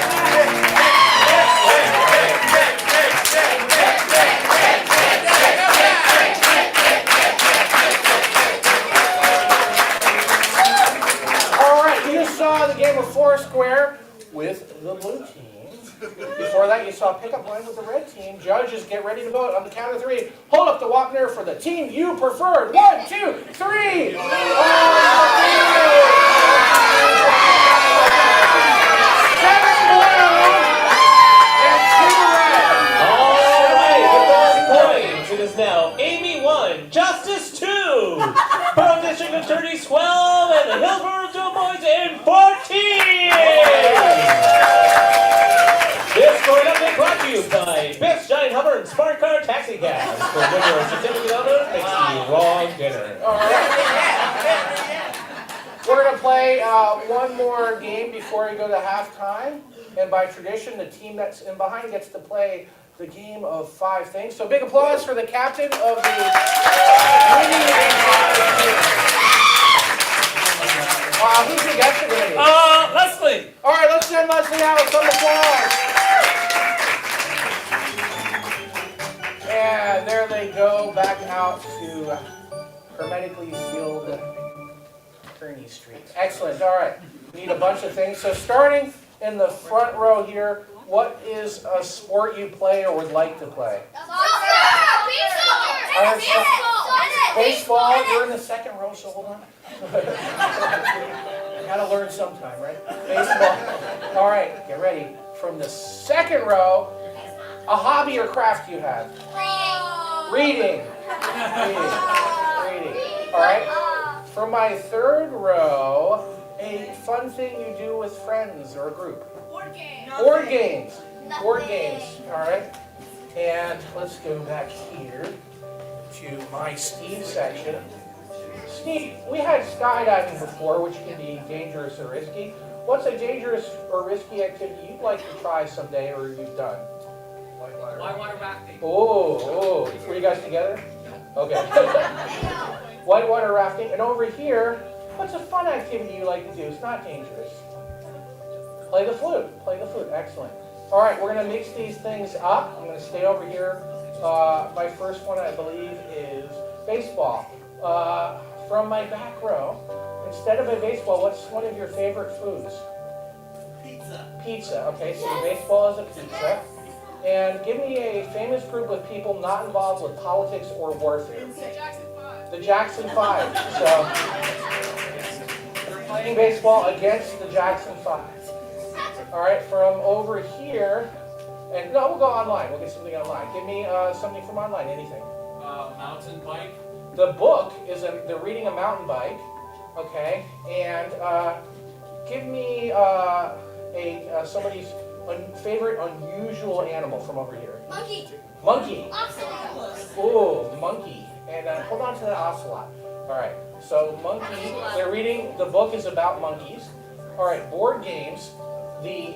All right, you just saw the game of Foursquare with the blue team. Before that, you saw pickup line with the red team. Judges, get ready to vote on the count of 3. Hold up the Wapner for the team you preferred. 1, 2, 3. It is now Amy 1, Justice 2, Borough District Attorney 12, and the Hillsborough Doughboys in 14. This scoring update brought to you by Biff's Giant Hummer and Smart Car Taxi Cabs. For when your certificate owner makes the wrong dinner. All right. We're going to play one more game before we go to halftime. And by tradition, the team that's in behind gets to play the game of 5 things. So big applause for the captain of the winning team. Who's your guest today? Leslie! All right, let's send Leslie out with some applause. And there they go, back out to hermetically sealed Kearney Street. Excellent, all right. We need a bunch of things. So starting in the front row here, what is a sport you play or would like to play? Baseball. You're in the second row, so hold on. Gotta learn sometime, right? Baseball. All right, get ready. From the second row, a hobby or craft you have? Reading. All right. From my third row, a fun thing you do with friends or a group. Board games. All right. And let's go back here to my Steve section. Steve, we had skydiving before, which can be dangerous or risky. What's a dangerous or risky activity you'd like to try someday or you've done? Whitewater rafting. Oh. Were you guys together? Okay. Whitewater rafting. And over here, what's a fun activity you like to do? It's not dangerous. Play the flute. Excellent. All right, we're going to mix these things up. I'm going to stay over here. My first one, I believe, is baseball. From my back row, instead of a baseball, what's one of your favorite foods? Pizza. Okay, so baseball is a pizza. And give me a famous group of people not involved with politics or warfare. The Jackson 5. So, they're playing baseball against the Jackson 5. All right, from over here, and no, we'll go online. We'll get something online. Give me something from online, anything. Mountain bike. The book is they're reading a mountain bike, okay, and give me somebody's favorite unusual animal from over here. Monkey. Ooh, monkey. And hold on to that ocelot. All right, so monkey, they're reading, the book is about monkeys. All right, board games. We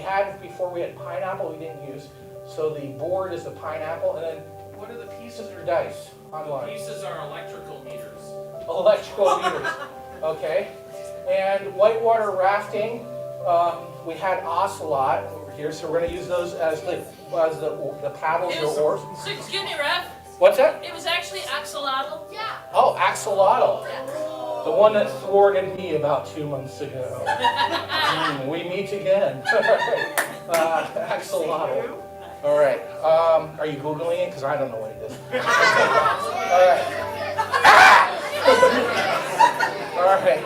had, before we had pineapple, we didn't use, so the board is the pineapple, and then what are the pieces or dice online? The pieces are electrical meters. Electrical meters, okay. And whitewater rafting, we had ocelot over here, so we're going to use those as the paddles or oars. Excuse me, Ref. What's that? It was actually axolotl. Yeah. Oh, axolotl. The one that thwarted me about 2 months ago. We meet again. Axolotl. All right. Are you Googling it? Because I don't know what it is. All right. All right.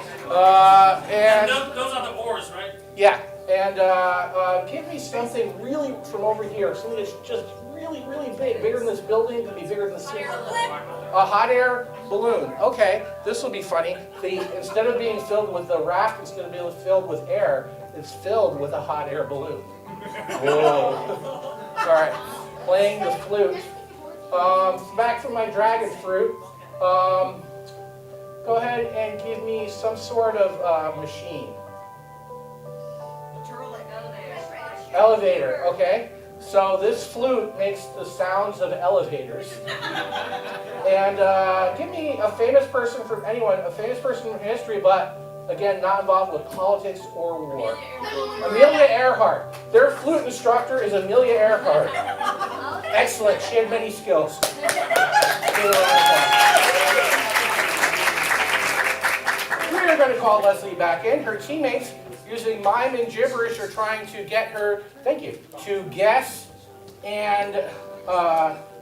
And Those are the oars, right? yeah, and give me something really from over here, something that's just really, really big, bigger than this building, could be bigger than the city. A hot air balloon. Okay, this will be funny. Instead of being filled with the raft, instead of being filled with air, it's filled with a hot air balloon. Whoa. All right, playing the flute. Back from my dragon fruit. Go ahead and give me some sort of machine. Elevator, okay. So this flute makes the sounds of elevators. And give me a famous person from anyone, a famous person from history, but again, not involved with politics or war. Amelia Earhart. Their flute instructor is Amelia Earhart. Excellent, she had many skills. We're going to call Leslie back in. Her teammates, using mime and gibberish, are trying to get her, thank you, to guess and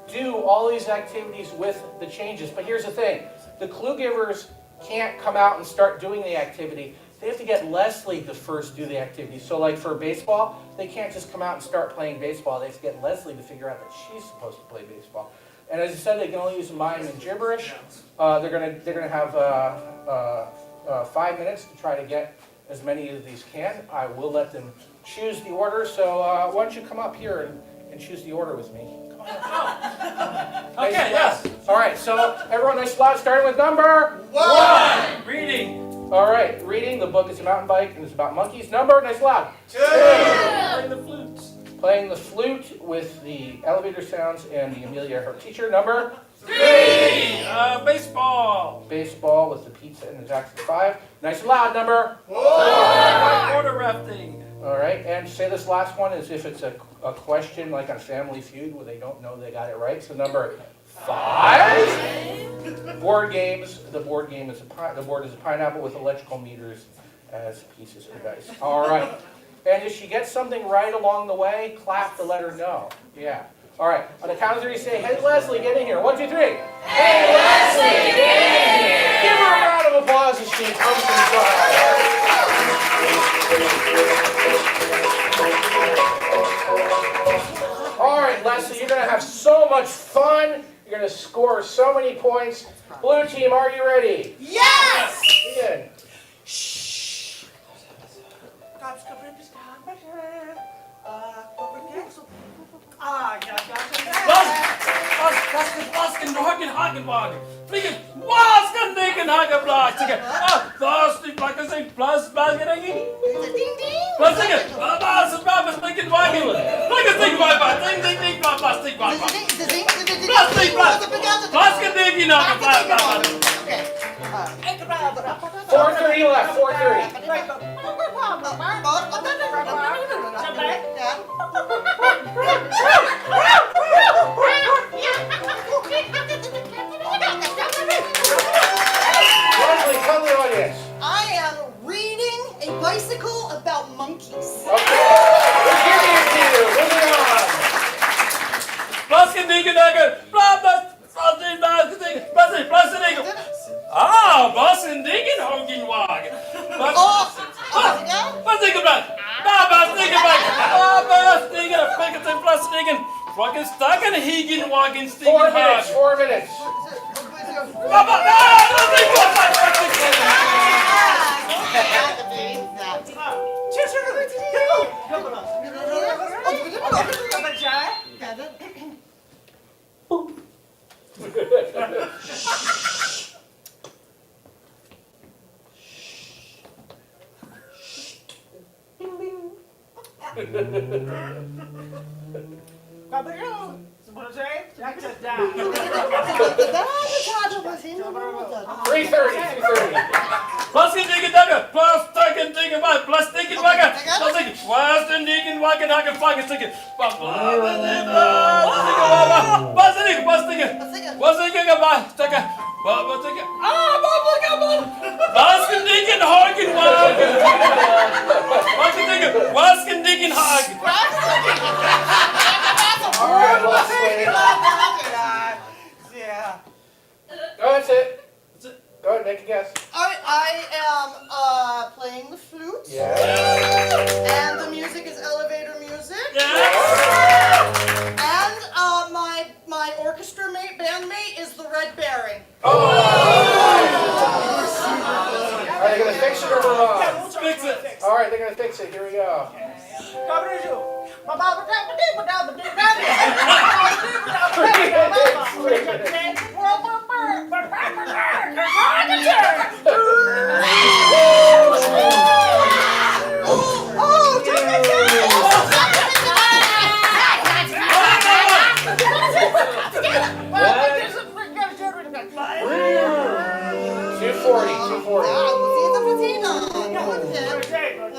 do all these activities with the changes. But here's the thing, the clue givers can't come out and start doing the activity. They have to get Leslie to first do the activity. So like for baseball, they can't just come out and start playing baseball. They have to get Leslie to figure out that she's supposed to play baseball. And as I said, they can only use mime and gibberish. They're gonna have 5 minutes to try to get as many as these can. I will let them choose the order. So why don't you come up here and choose the order with me? Come on. Okay, yes. All right, so everyone, nice loud, starting with number 1. Reading. All right, reading. The book is a mountain bike and it's about monkeys. Number, nice loud. 2. Playing the flutes. Playing the flute with the elevator sounds and the Amelia Earhart teacher. Number 3. Baseball. Baseball with the pizza and the Jackson 5. Nice and loud. Number 4. Water rafting. All right, and say this last one as if it's a question like on Family Feud where they don't know they got it right. So number 5. Board games. The board game is the board is a pineapple with electrical meters as pieces of dice. All right. And if she gets something right along the way, clap to let her know. Yeah. All right. On the count of 3, say, "Hey Leslie, get in here." 1, 2, 3. Hey Leslie, get in here. Give her a round of applause as she comes inside. All right, Leslie, you're going to have so much fun. You're going to score so many points. Blue team, are you ready? Yes! Begin. Hagenwagen. Fliegen. Wasken, dicken, hagenblaas. Thirsty, plakken, zijn plus, basken, denk ik. Ding ding. Plus, dingen. Baas, baas, dikken, wagen. Flikken, dikken, wagen. Ding, ding, ding, plastic, wagen. Plastic, plastic. Plasken, dikken, hagenblaas. Okay. 4:30 left. 4:30. Leslie, tell the audience. I am reading a bicycle about monkeys. Okay. We'll give you a few. Moving on. Plasken, dikken, hagen. Plastic. Ah, Bas en dikken, hagenwagen. Wat dikken, blad. Bas, dikken, bak. Bas, dikken, pakken zijn plastikken. Fucking stuck in a Higgin wagon, stinking 4 minutes. 4 minutes. Baba, What is it? Jack said down. 3:30. Plastic dikken, dakken. Plastic dikken, wagen. Plastic wagen. Plastic. Plastic dikken, wagen, hagen, fucking stikken. All right, Leslie. Yeah. Oh, that's it. Go ahead, make a guess. All right, I I am playing the flute. Yes. And the music is elevator music. Yes. And my orchestra bandmate is the red baron. Are they going to fix it or move on? Fix it. All right, they're going to fix it. Here we go.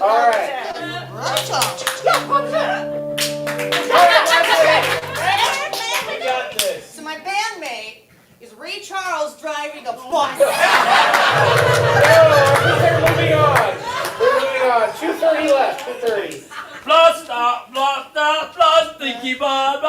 All right. We got this. So my bandmate is Ray Charles driving a bus. No, they're moving on. We're moving on. 2:30 left. 2:30. Plus, sticky bar,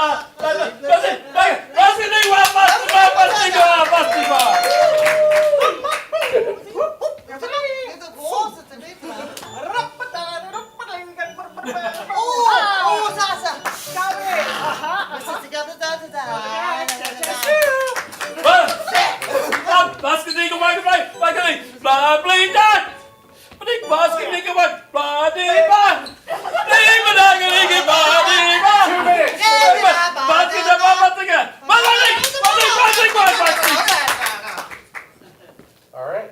All right.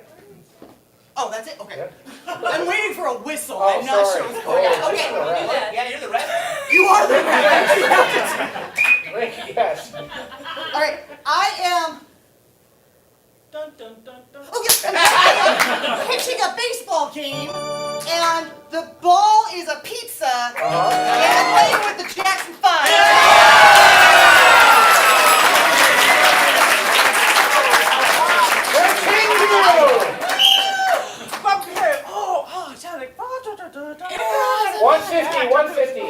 Oh, that's it? Okay. Yep. I'm waiting for a whistle. Oh, I'm not sorry. sure what's going on. Oh, Okay. all right. Yeah, you're the rep. You are the Yes. All right. I am. Dun, dun, dun, dun. Okay. I am pitching a baseball game, and the ball is a pizza, and I'm playing with the Jackson 5. Oh, 150. 150.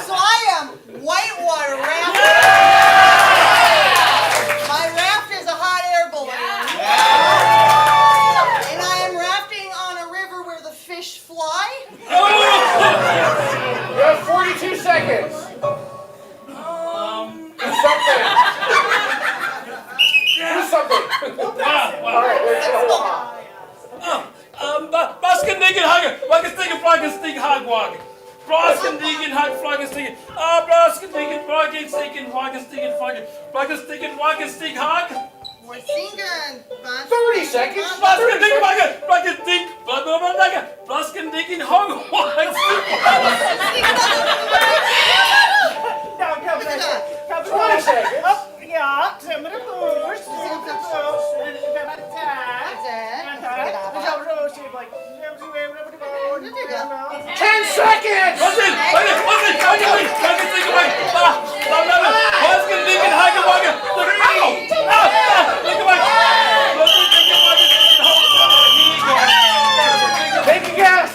So I am whitewater rafting. My raft is a hot air balloon. And I am rafting on a river where the fish fly. You have 42 seconds. Do something. Do something. All right, let's go. We're singing. 30 seconds. Take a guess.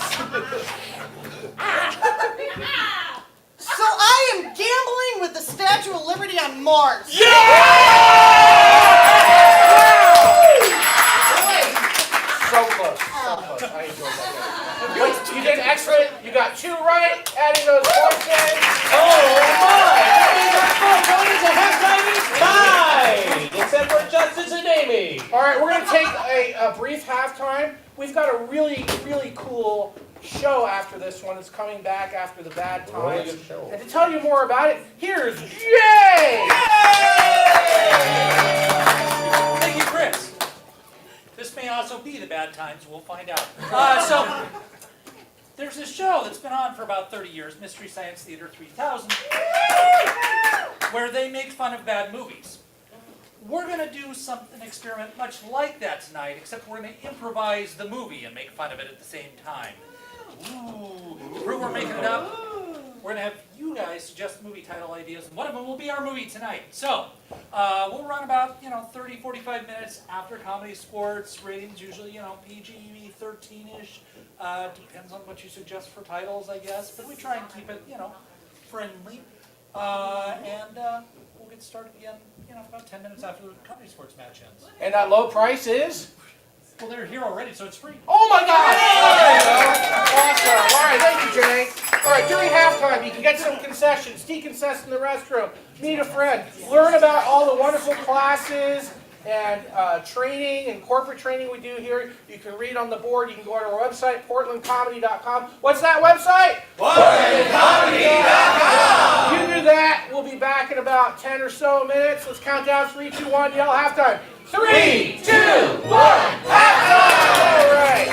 So I am gambling with the Statue of Liberty on Mars. So close. So close. I enjoyed that. You did excellent. You got 2 right, adding those points in. Oh my! That means our 4 points and halftime is tied! Except for Justice and Amy. All right, we're going to take a brief halftime. We've got a really, really cool show after this one. It's coming back after the bad times. Really good show. And to tell you more about it, here's Jay! Thank you, Chris. This may also be the bad times. We'll find out. So, there's this show that's been on for about 30 years, Mystery Science Theater 3000, where they make fun of bad movies. We're going to do an experiment much like that tonight, except we're going to improvise the movie and make fun of it at the same time. Ooh, we're making it up. We're going to have you guys suggest movie title ideas, and one of them will be our movie tonight. So, we'll run about, 30, 45 minutes after Comedy Sports. Ratings usually, PG, 13-ish. Depends on what you suggest for titles, I guess. But we try and keep it, friendly. And we'll get started again, about 10 minutes after the Comedy Sports match ends. And that low price is? Well, they're here already, so it's free. Oh my God! There you go. Awesome. All right, thank you, Jay. All right, during halftime, you can get some concessions, deconcess in the restroom, meet a friend, learn about all the wonderful classes and training and corporate training we do here. You can read on the board. You can go to our website, portlandcomedy.com. What's that website? portlandcomedy.com. You do that. We'll be back in about 10 or so minutes. Let's count down 3, 2, 1, yell halftime. 3, 2, 1, halftime! All right.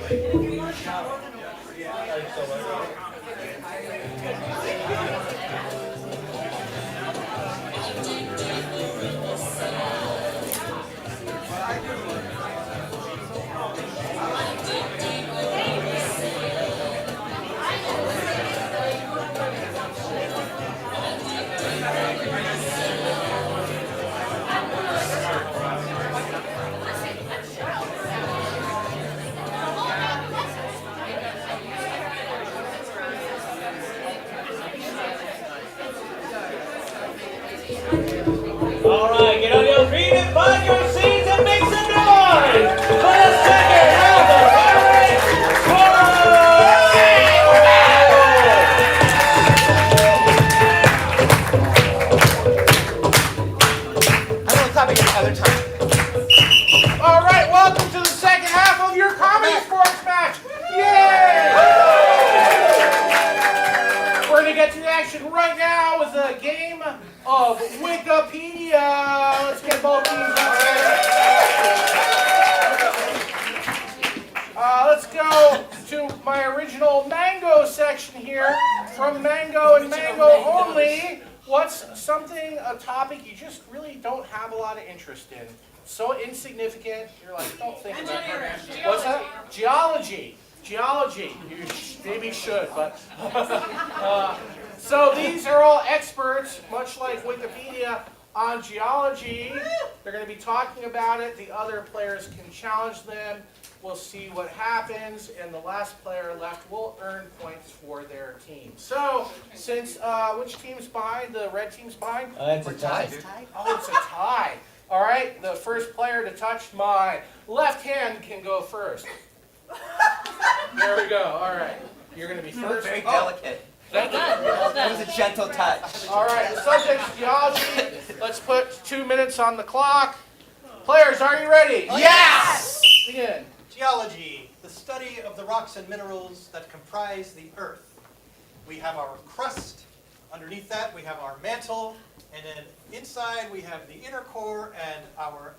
All right, get on your feet and find your seats and make some noise for the second half of Comedy I will clap at you other time. All right, welcome to the second half of your Comedy Sports match. Yay! We're going to get to the action right now with a game of Wikipedia. Let's get both teams out there. Let's go to my original Mango section here. From Mango and Mango only. What's a topic you just really don't have a lot of interest in? So insignificant, you're like, don't think about it. What's that? Geology. Geology. You maybe should, but. So these are all experts, much like Wikipedia, on geology. They're going to be talking about it. The other players can challenge them. We'll see what happens, and the last player left will earn points for their team. So, since which team's behind? The red team's behind? It's a tie. Oh, it's a tie. All right, the first player to touch my left hand can go first. There we go. All right, you're going to be first. Very delicate. Thank you. That was a gentle touch. All right, the subject's geology. Let's put 2 minutes on the clock. Players, are you ready? Yes! Begin. Geology, the study of the rocks and minerals that comprise the Earth. We have our crust. Underneath that, we have our mantle. And then inside, we have the inner core and our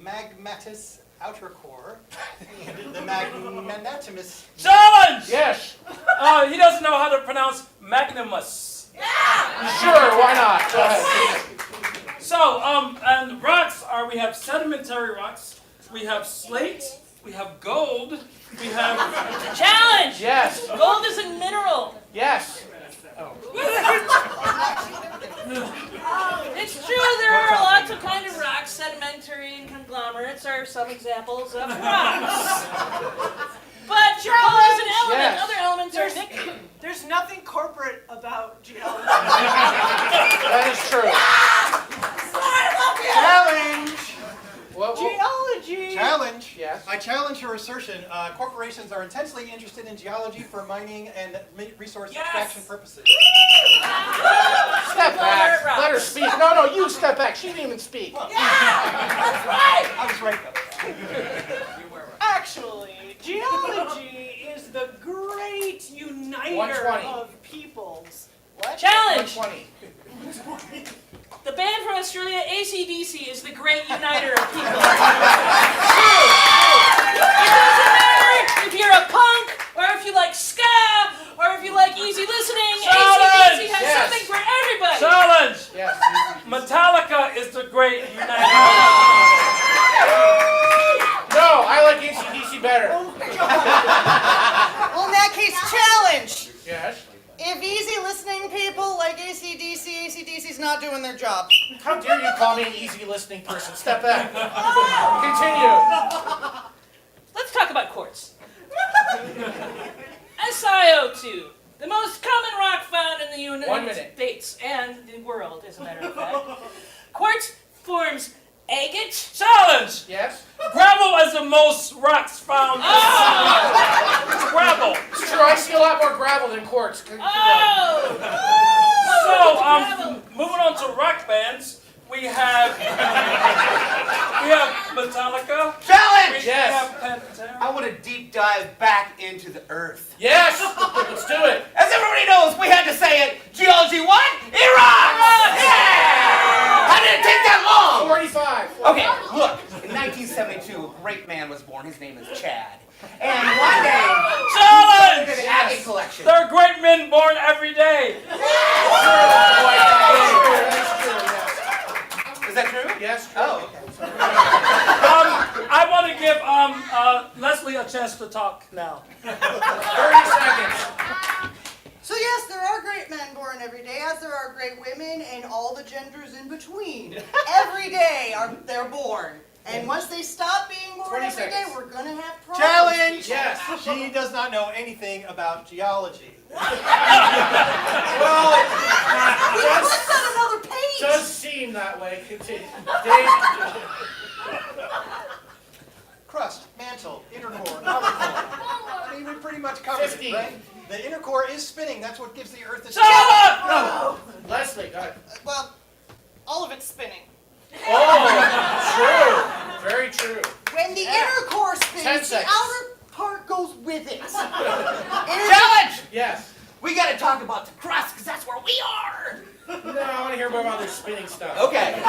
magmatous outer core. And the magnanimous. Challenge! Yes. He doesn't know how to pronounce magnimus. Sure, why not? Go ahead. So, and rocks are, we have sedimentary rocks, we have slate, we have gold, we have... Challenge! Yes. Gold is a mineral. Yes. It's true, there are lots of kinds of rocks. Sedimentary and conglomerates are some examples of rocks. But gold is an element. Yes. Other elements are thick. There's nothing corporate about geology. That is true. Challenge! What? Geology! Challenge! Yes. I challenge your assertion. Corporations are intensely interested in geology for mining and resource extraction purposes. Step back. Let her speak. No, you step back. She didn't even speak. That's right! I was right, though. Actually, geology is the great uniter 120. of peoples. What? Challenge! 120. The band from Australia, AC/DC, is the great uniter of people. It doesn't matter if you're a punk, or if you like ska, or if you like easy listening. Challenge! AC/DC has Yes. something for everybody. Challenge! Yes. Metallica is the great uniter. No, I like AC/DC better. Well, in that case, challenge. Yes. If easy listening people like AC/DC, AC/DC's not doing their job. How dare you call me an easy listening person? Step back. Continue. Let's talk about quartz. SiO2, the most common rock found in the 1 United minute. States and the world, as a matter of fact. Quartz forms agate. Challenge! Yes. Gravel is the most rocks found. Gravel. It's true. I see a lot more gravel than quartz. So, moving on to rock bands, we have Metallica. Challenge! We Yes. have Pantera. I want to deep dive back into the Earth. Yes. Let's do it. As everybody knows, we had to say it. Geology what? It rocks! Yeah! How did it take that long? 45. Okay, look. In 1972, a great man was born. His name is Chad. And one day, Challenge! an agate collection. There are great men born every day. Is that true? Yes, true. Oh, okay. I want to give Leslie a chance to talk now. 30 seconds. So yes, there are great men born every day, as there are great women and all the genders in between. Every day they're born. And once they stop being born 20 every day, seconds. we're gonna have problems. Challenge! Yes. She does not know anything about geology. Well, What's on another page? does seem that way. Continue. Dave, Crust, mantle, inner core, outer core. I mean, we pretty much covered 50. it, right? The inner core is spinning. That's what gives the Earth its... Leslie, go ahead. Well, all of it's spinning. Oh, true. Very true. When the inner core 10 spins, the seconds. outer part goes with it. Challenge! Yes. We gotta talk about the crust, because that's where we are. No, I want to hear more about their spinning stuff. Okay.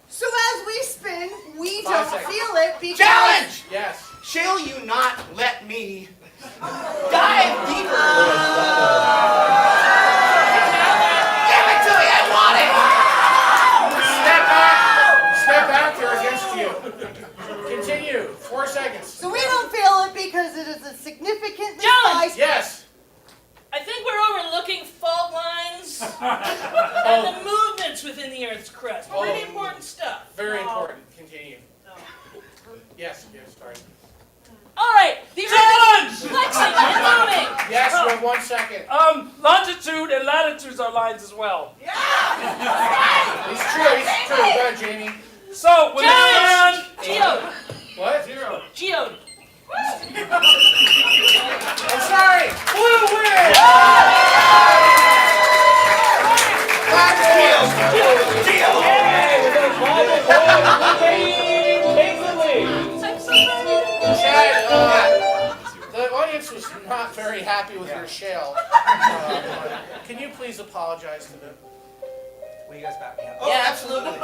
So as we spin, we 5 don't seconds. feel it because... Challenge! Yes. Shall you not let me dive deeper? Give it to me, I want it! Step back, they're against you. Continue, 4 seconds. So we don't feel it because it is a significantly Challenge! sized... Yes. I think we're overlooking fault lines and the movements within the Earth's crust. Pretty important stuff. Very important. Continue. Yes, sorry. All right, the Earth is flexing and moving. Yes, we have 1 second. Longitude and latitudes are lines as well. He's true. Go ahead, Jamie. So when Challenge! they Geode. What? 0. Geode. I'm sorry. Blue wins. Chad, the audience was not very happy with your shell. Can you please apologize to them? Will you guys back me up? Oh, Yeah. absolutely.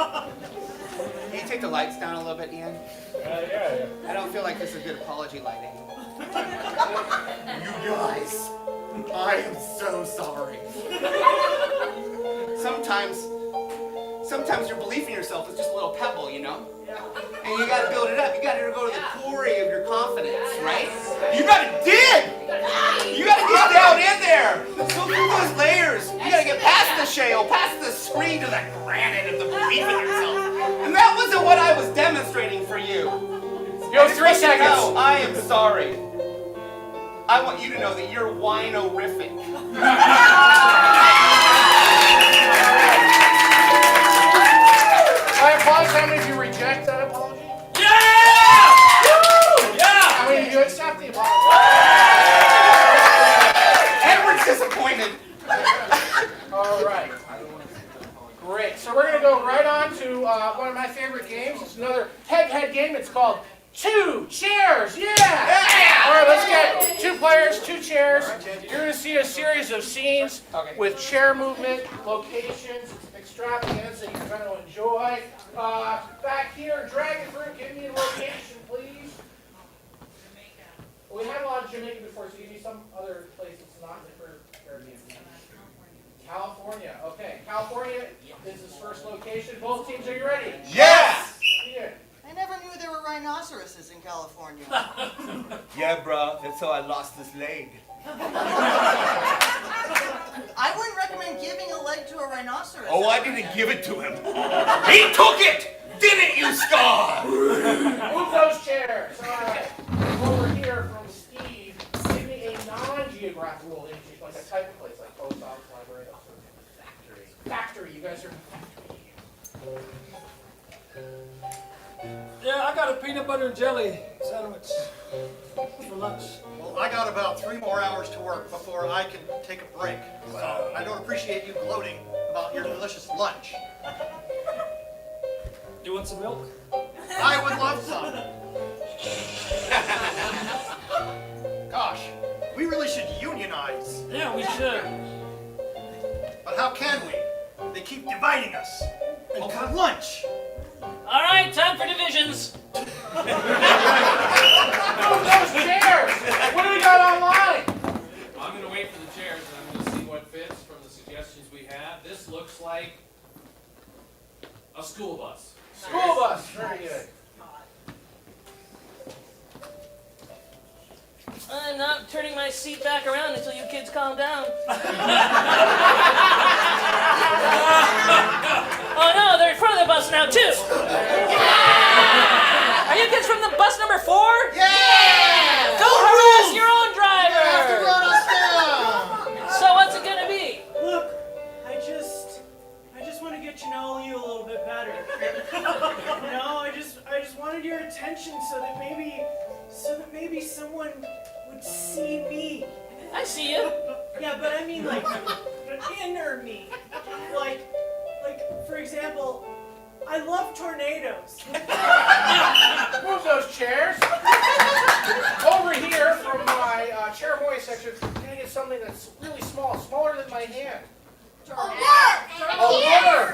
Can you take the lights down a little bit, Ian? Yeah. I don't feel like this is good apology lighting. You guys, I am so sorry. Sometimes your belief in yourself is just a little pebble, you know? And you gotta build it up. You gotta go to the quarry of your confidence, right? You gotta dig! You gotta get down in there! Go through those layers. You gotta get past the shale, past the screen to the granite of the belief in yourself. And that wasn't what I was demonstrating for you. You have 3 seconds. No, I am sorry. I want you to know that you're wino-rific. I apologize. How many of you reject that apology? Yeah! Woo! Yeah! How many of you accept the apology? Edward's disappointed. All right. Great. So we're going to go right on to one of my favorite games. It's another head-to-head game. It's called 2 Chairs. Yeah! All right, let's get 2 players, 2 chairs. You're going to see a series of scenes with chair movement, locations, extravaganza you're going to enjoy. Back here, Dragon Fruit, give me a location, please. We had a lot of Jamaica before, so give me some other place that's not in the Caribbean. California. Okay, California is his first location. Both teams, are you ready? Yes! Yeah. I never knew there were rhinoceroses in California. Yeah, bro. That's how I lost this leg. I wouldn't recommend giving a leg to a rhinoceros. Oh, I didn't give it to him. He took it! Didn't you, Scar? Move those chairs. All right. Over here from Steve, give me a non-geographical indication, like a type of place, like post office, library, that sort of thing. Factory. Factory. You guys are factory. Yeah, I got a peanut butter and jelly sandwich for lunch. Well, I got about 3 more hours to work before I can take a break. So I don't appreciate you gloating about your delicious lunch. You want some milk? I would love some. Gosh, we really should unionize. Yeah, we should. But how can we? They keep dividing us over lunch. All right, time for divisions. A school bus. School bus, very good. I'm not turning my seat back around until you kids calm down. Oh no, they're in front of the bus now too. Are you kids from the bus number 4? Yeah! Go harass your own driver. Have to run us down. So what's it gonna be? Look, I just want to get to know you a little bit better. You know, I just wanted your attention so that maybe someone would see me. I see you. Yeah, but I mean like inner me. Like for example, I love tornadoes. Move those chairs. Over here from my chair boy section, I'm going to get something that's really small, smaller than my hand. A worm.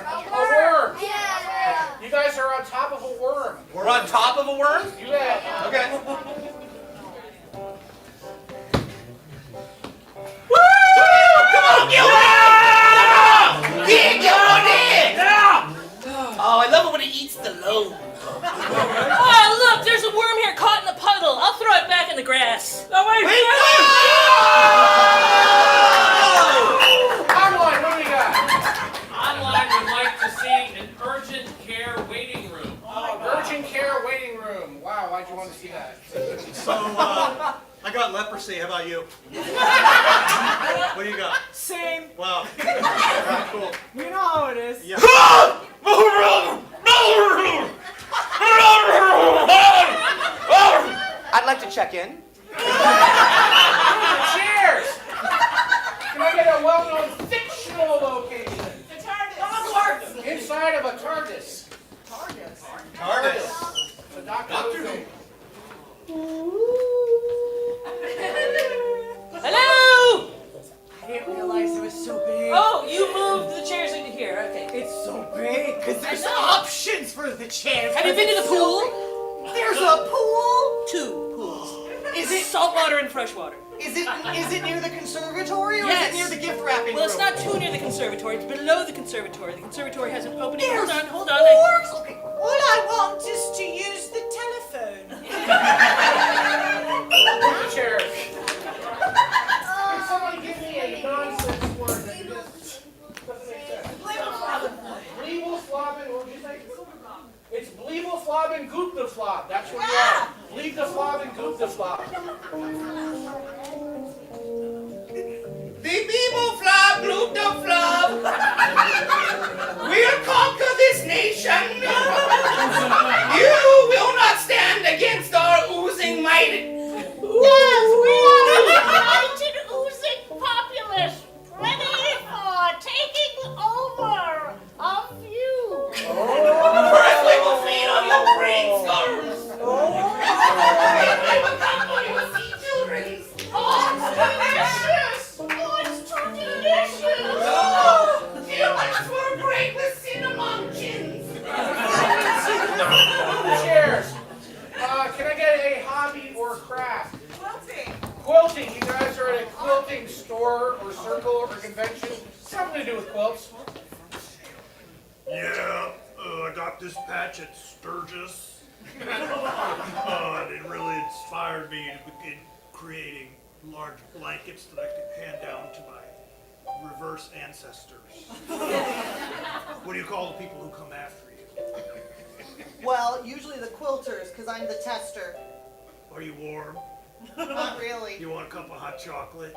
A worm. Yeah. You guys are on top of a worm. We're on top of a worm? You bet. Okay. Woo! Come on, get on! Get on in! Oh, I love it when it eats the load. Oh look, there's a worm here caught in a puddle. I'll throw it back in the grass. No, wait! Online, what do we got? Online would like to see an urgent care waiting room. Urgent care waiting room. Wow, why'd you want to see that? So, I got leprosy. How about you? What do you got? Same. Wow. Right, cool. You know how it is. Yeah. I'd like to check in. Cheers! Can I get a well-known fictional location? The TARDIS. Inside of a TARDIS. TARDIS. The Doctor Who thing. Hello! I didn't realize it was so big. Oh, you moved the chairs into here. Okay. It's so big because there's options for the chairs. Have you been to the pool? There's a pool. 2 pools. Is it Saltwater and freshwater. is it near the conservatory or Yes. is it near the gift wrapping Well, it's room? not too near the conservatory. It's below the conservatory. The conservatory has an opening. There's Hold on. Okay. All I want is to use the telephone. Move the chairs. Can somebody give me a nonsense word that doesn't make sense? Bleeble-flobbin, what did you say? It's bleeble-flobbin, goop-the-flob. That's what you are. Bleeb-the-flobbin, goop-the-flob. Beep-beep-flop, bloop-the-flop. We'll conquer this nation. You will not stand against our oozing might. Yes, we are a united oozing populace, ready for taking over a few. First we will feed on your brain scars. Then we will come for your sea children's. Oh, it's delicious! Oh, it's too delicious! Oh, humans were great with cinnamon chins. Cheers. Can I get a hobby or craft? Quilting. Quilting. You guys are at a quilting store or circle or convention. Something to do with quilts. Yeah, I got this patch at Sturgis. It really inspired me to begin creating large blankets that I could hand down to my reverse ancestors. What do you call the people who come after you? Well, usually the quilters, because I'm the tester. Are you warm? Not really. You want a cup of hot chocolate?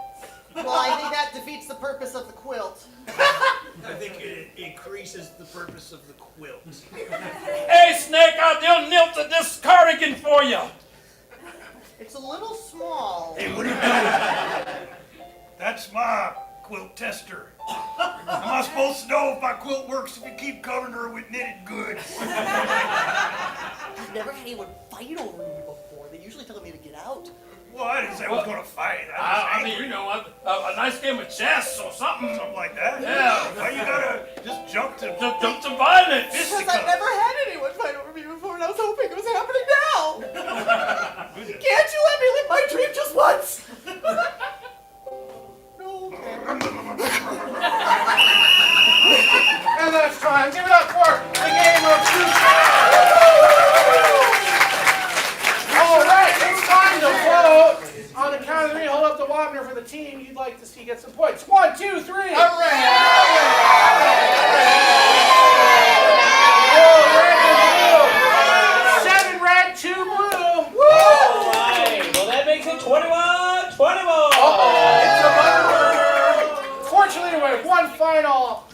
Well, I think that defeats the purpose of the quilt. I think it increases the purpose of the quilt. Hey, Snake, I done knitted this cardigan for you. It's a little small. Hey, what are you doing? That's my quilt tester. Am I supposed to know if my quilt works if you keep covering her with knitted goods? I've never had anyone fight over me before. They usually tell me to get out. Well, I didn't say I was going to fight. I mean, you know, a nice game of chess or something. Something like that? Yeah. Why you gotta just jump to Jump to violence. Because I've never had anyone fight over me before, and I was hoping it was happening now. Can't you let me live my dream just once? No. And that's time. Give it up for the game the team you'd like to see get some points. 1, 2, 3. Hooray! Oh, red and blue. 7 red, 2 blue. All right. Well, that makes it 21-21. Fortunately, we have one final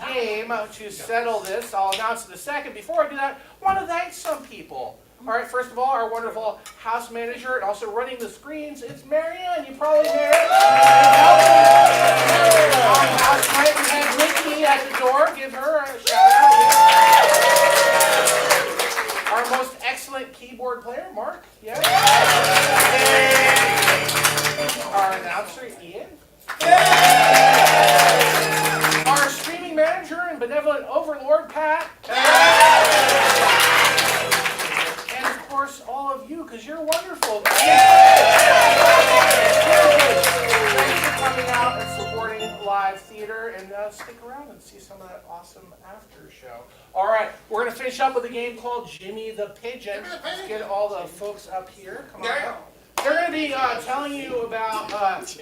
game to settle this. I'll announce in a second. Before I do that, I want to thank some people. All right, first of all, our wonderful house manager and also running the screens. It's Marianne. You probably met her. Last night we had Nikki at the door. Give her a shout out. Our most excellent keyboard player, Mark. Yeah. Our announcer, Ian. Our streaming manager and benevolent overlord, Pat. And of course, all of you, because you're wonderful. Thanks for coming out and supporting live theater, and stick around and see some of that awesome after show. All right, we're going to finish up with a game called Jimmy the Pigeon. Let's get all the folks up here. Come on out. They're going to be telling you about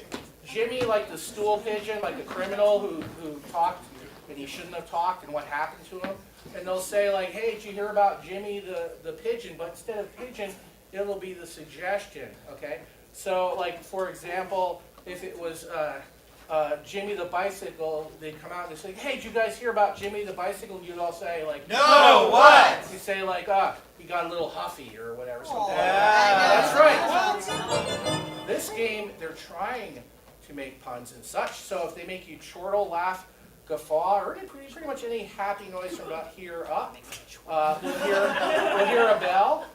Jimmy, like the stool pigeon, like the criminal who talked and he shouldn't have talked and what happened to him. And they'll say like, hey, did you hear about Jimmy the pigeon? But instead of pigeon, it'll be the suggestion, okay? So like, for example, if it was Jimmy the bicycle, they'd come out and say, hey, did you guys hear about Jimmy the bicycle? And you'd all say like, No, what? You say like, he got a little huffy or whatever. Something like that. That's right. This game, they're trying to make puns and such. So if they make you chortle, laugh, guffaw, or pretty much any happy noise from about here up, we'll hear a bell,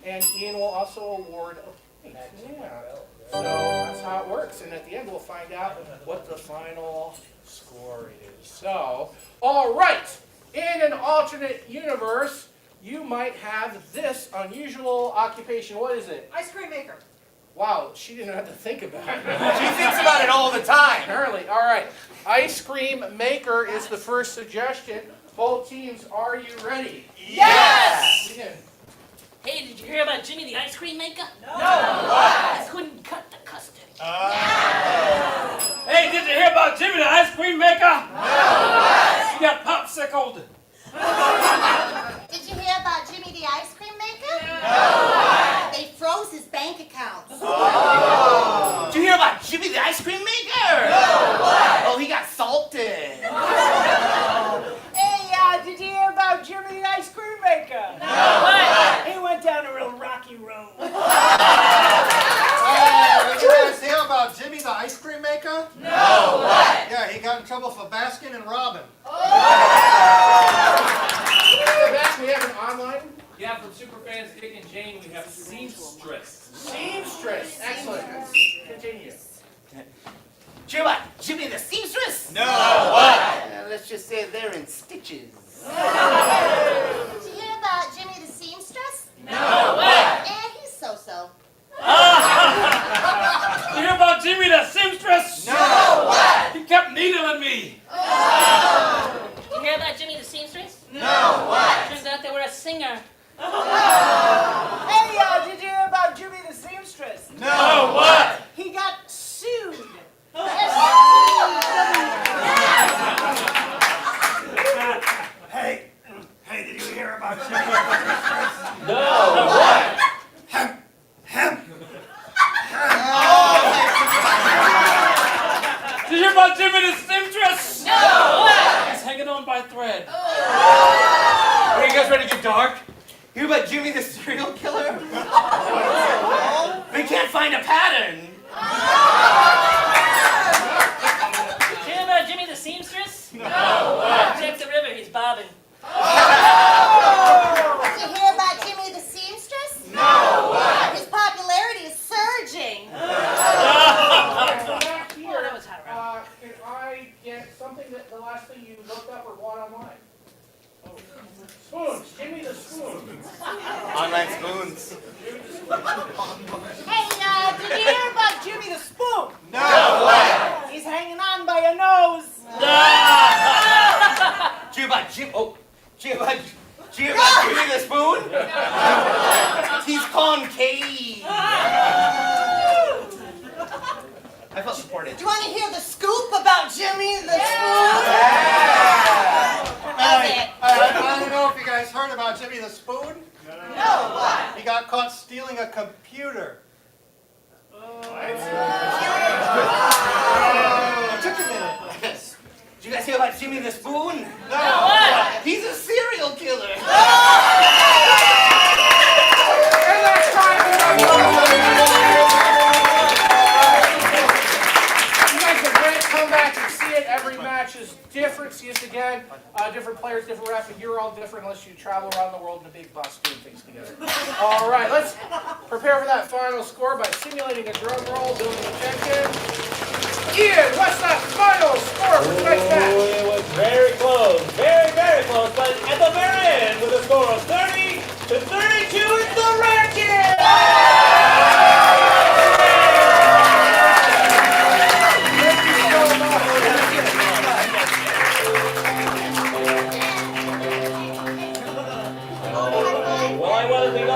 and Ian will also award a point. Yeah. So that's how it works. And at the end, we'll find out what the final score is. So, all right. In an alternate universe, you might have this unusual occupation. What is it? Ice cream maker. Wow, she didn't have to think about it. She thinks about it all the time. Apparently. All right. Ice cream maker is the first suggestion. Both teams, are you ready? Yes! Ian. Hey, did you hear about Jimmy the ice cream maker? No. I couldn't cut the custard. Hey, did you hear about Jimmy the ice cream maker? No. He got popsicled. Did you hear about Jimmy the ice cream maker? No. They froze his bank account. Oh. Did you hear about Jimmy the ice cream maker? No. Oh, he got salted. Hey, did you hear about Jimmy the ice cream maker? No. He went down a real rocky road. Did you guys hear about Jimmy the ice cream maker? No. What? Yeah, he got in trouble for Baskin and Robin. Back, we have an online. Yeah, from Superfans Dick and Jane, we have Seamstress. Seamstress. Excellent. Continue. Did you hear about Jimmy the seamstress? No. What? Let's just say they're in stitches. Did you hear about Jimmy the seamstress? No. What? He's so-so. You hear about Jimmy the seamstress? No. What? He kept needling me. Did you hear about Jimmy the seamstress? No. What? Turns out they were a singer. Hey, did you hear about Jimmy the seamstress? No. What? He got sued. Hey, did you hear about Jimmy the seamstress? No. What? Did you hear about Jimmy the seamstress? No. What? He's hanging on by a thread. Are you guys ready to get dark? Hear about Jimmy the serial killer? They can't find a pattern. Did you hear about Jimmy the seamstress? No. What? Check the river, he's bobbing. Did you hear about Jimmy the seamstress? No. What? His popularity is surging. Back here, that was hot around. can I get something that the last thing you looked up or bought online? Spoons. Give me the spoons. Online spoons. Hey, did you hear about Jimmy the spoon? No. What? He's hanging on by a nose. Do you hear about Jim? Oh, do you hear about Jimmy the spoon? He's concave. I felt caught Jimmy the Spoon? No, what? He got caught stealing a computer. It took a minute. Did you guys hear about Jimmy the Spoon? No. What? He's a serial killer. And that's time for you guys are great. Come back and see it. Every match is different. See us again. Different players, different refs, and you're all different unless you travel around the world in a big bus doing things together. All right, let's prepare for that final score by simulating a drum roll, building a check-in. Ian, what's that final score for tonight's match? It was very close, very, very close, but at the very end, with a score of 30 to 32, it's the Red Kid! Well, I want to thank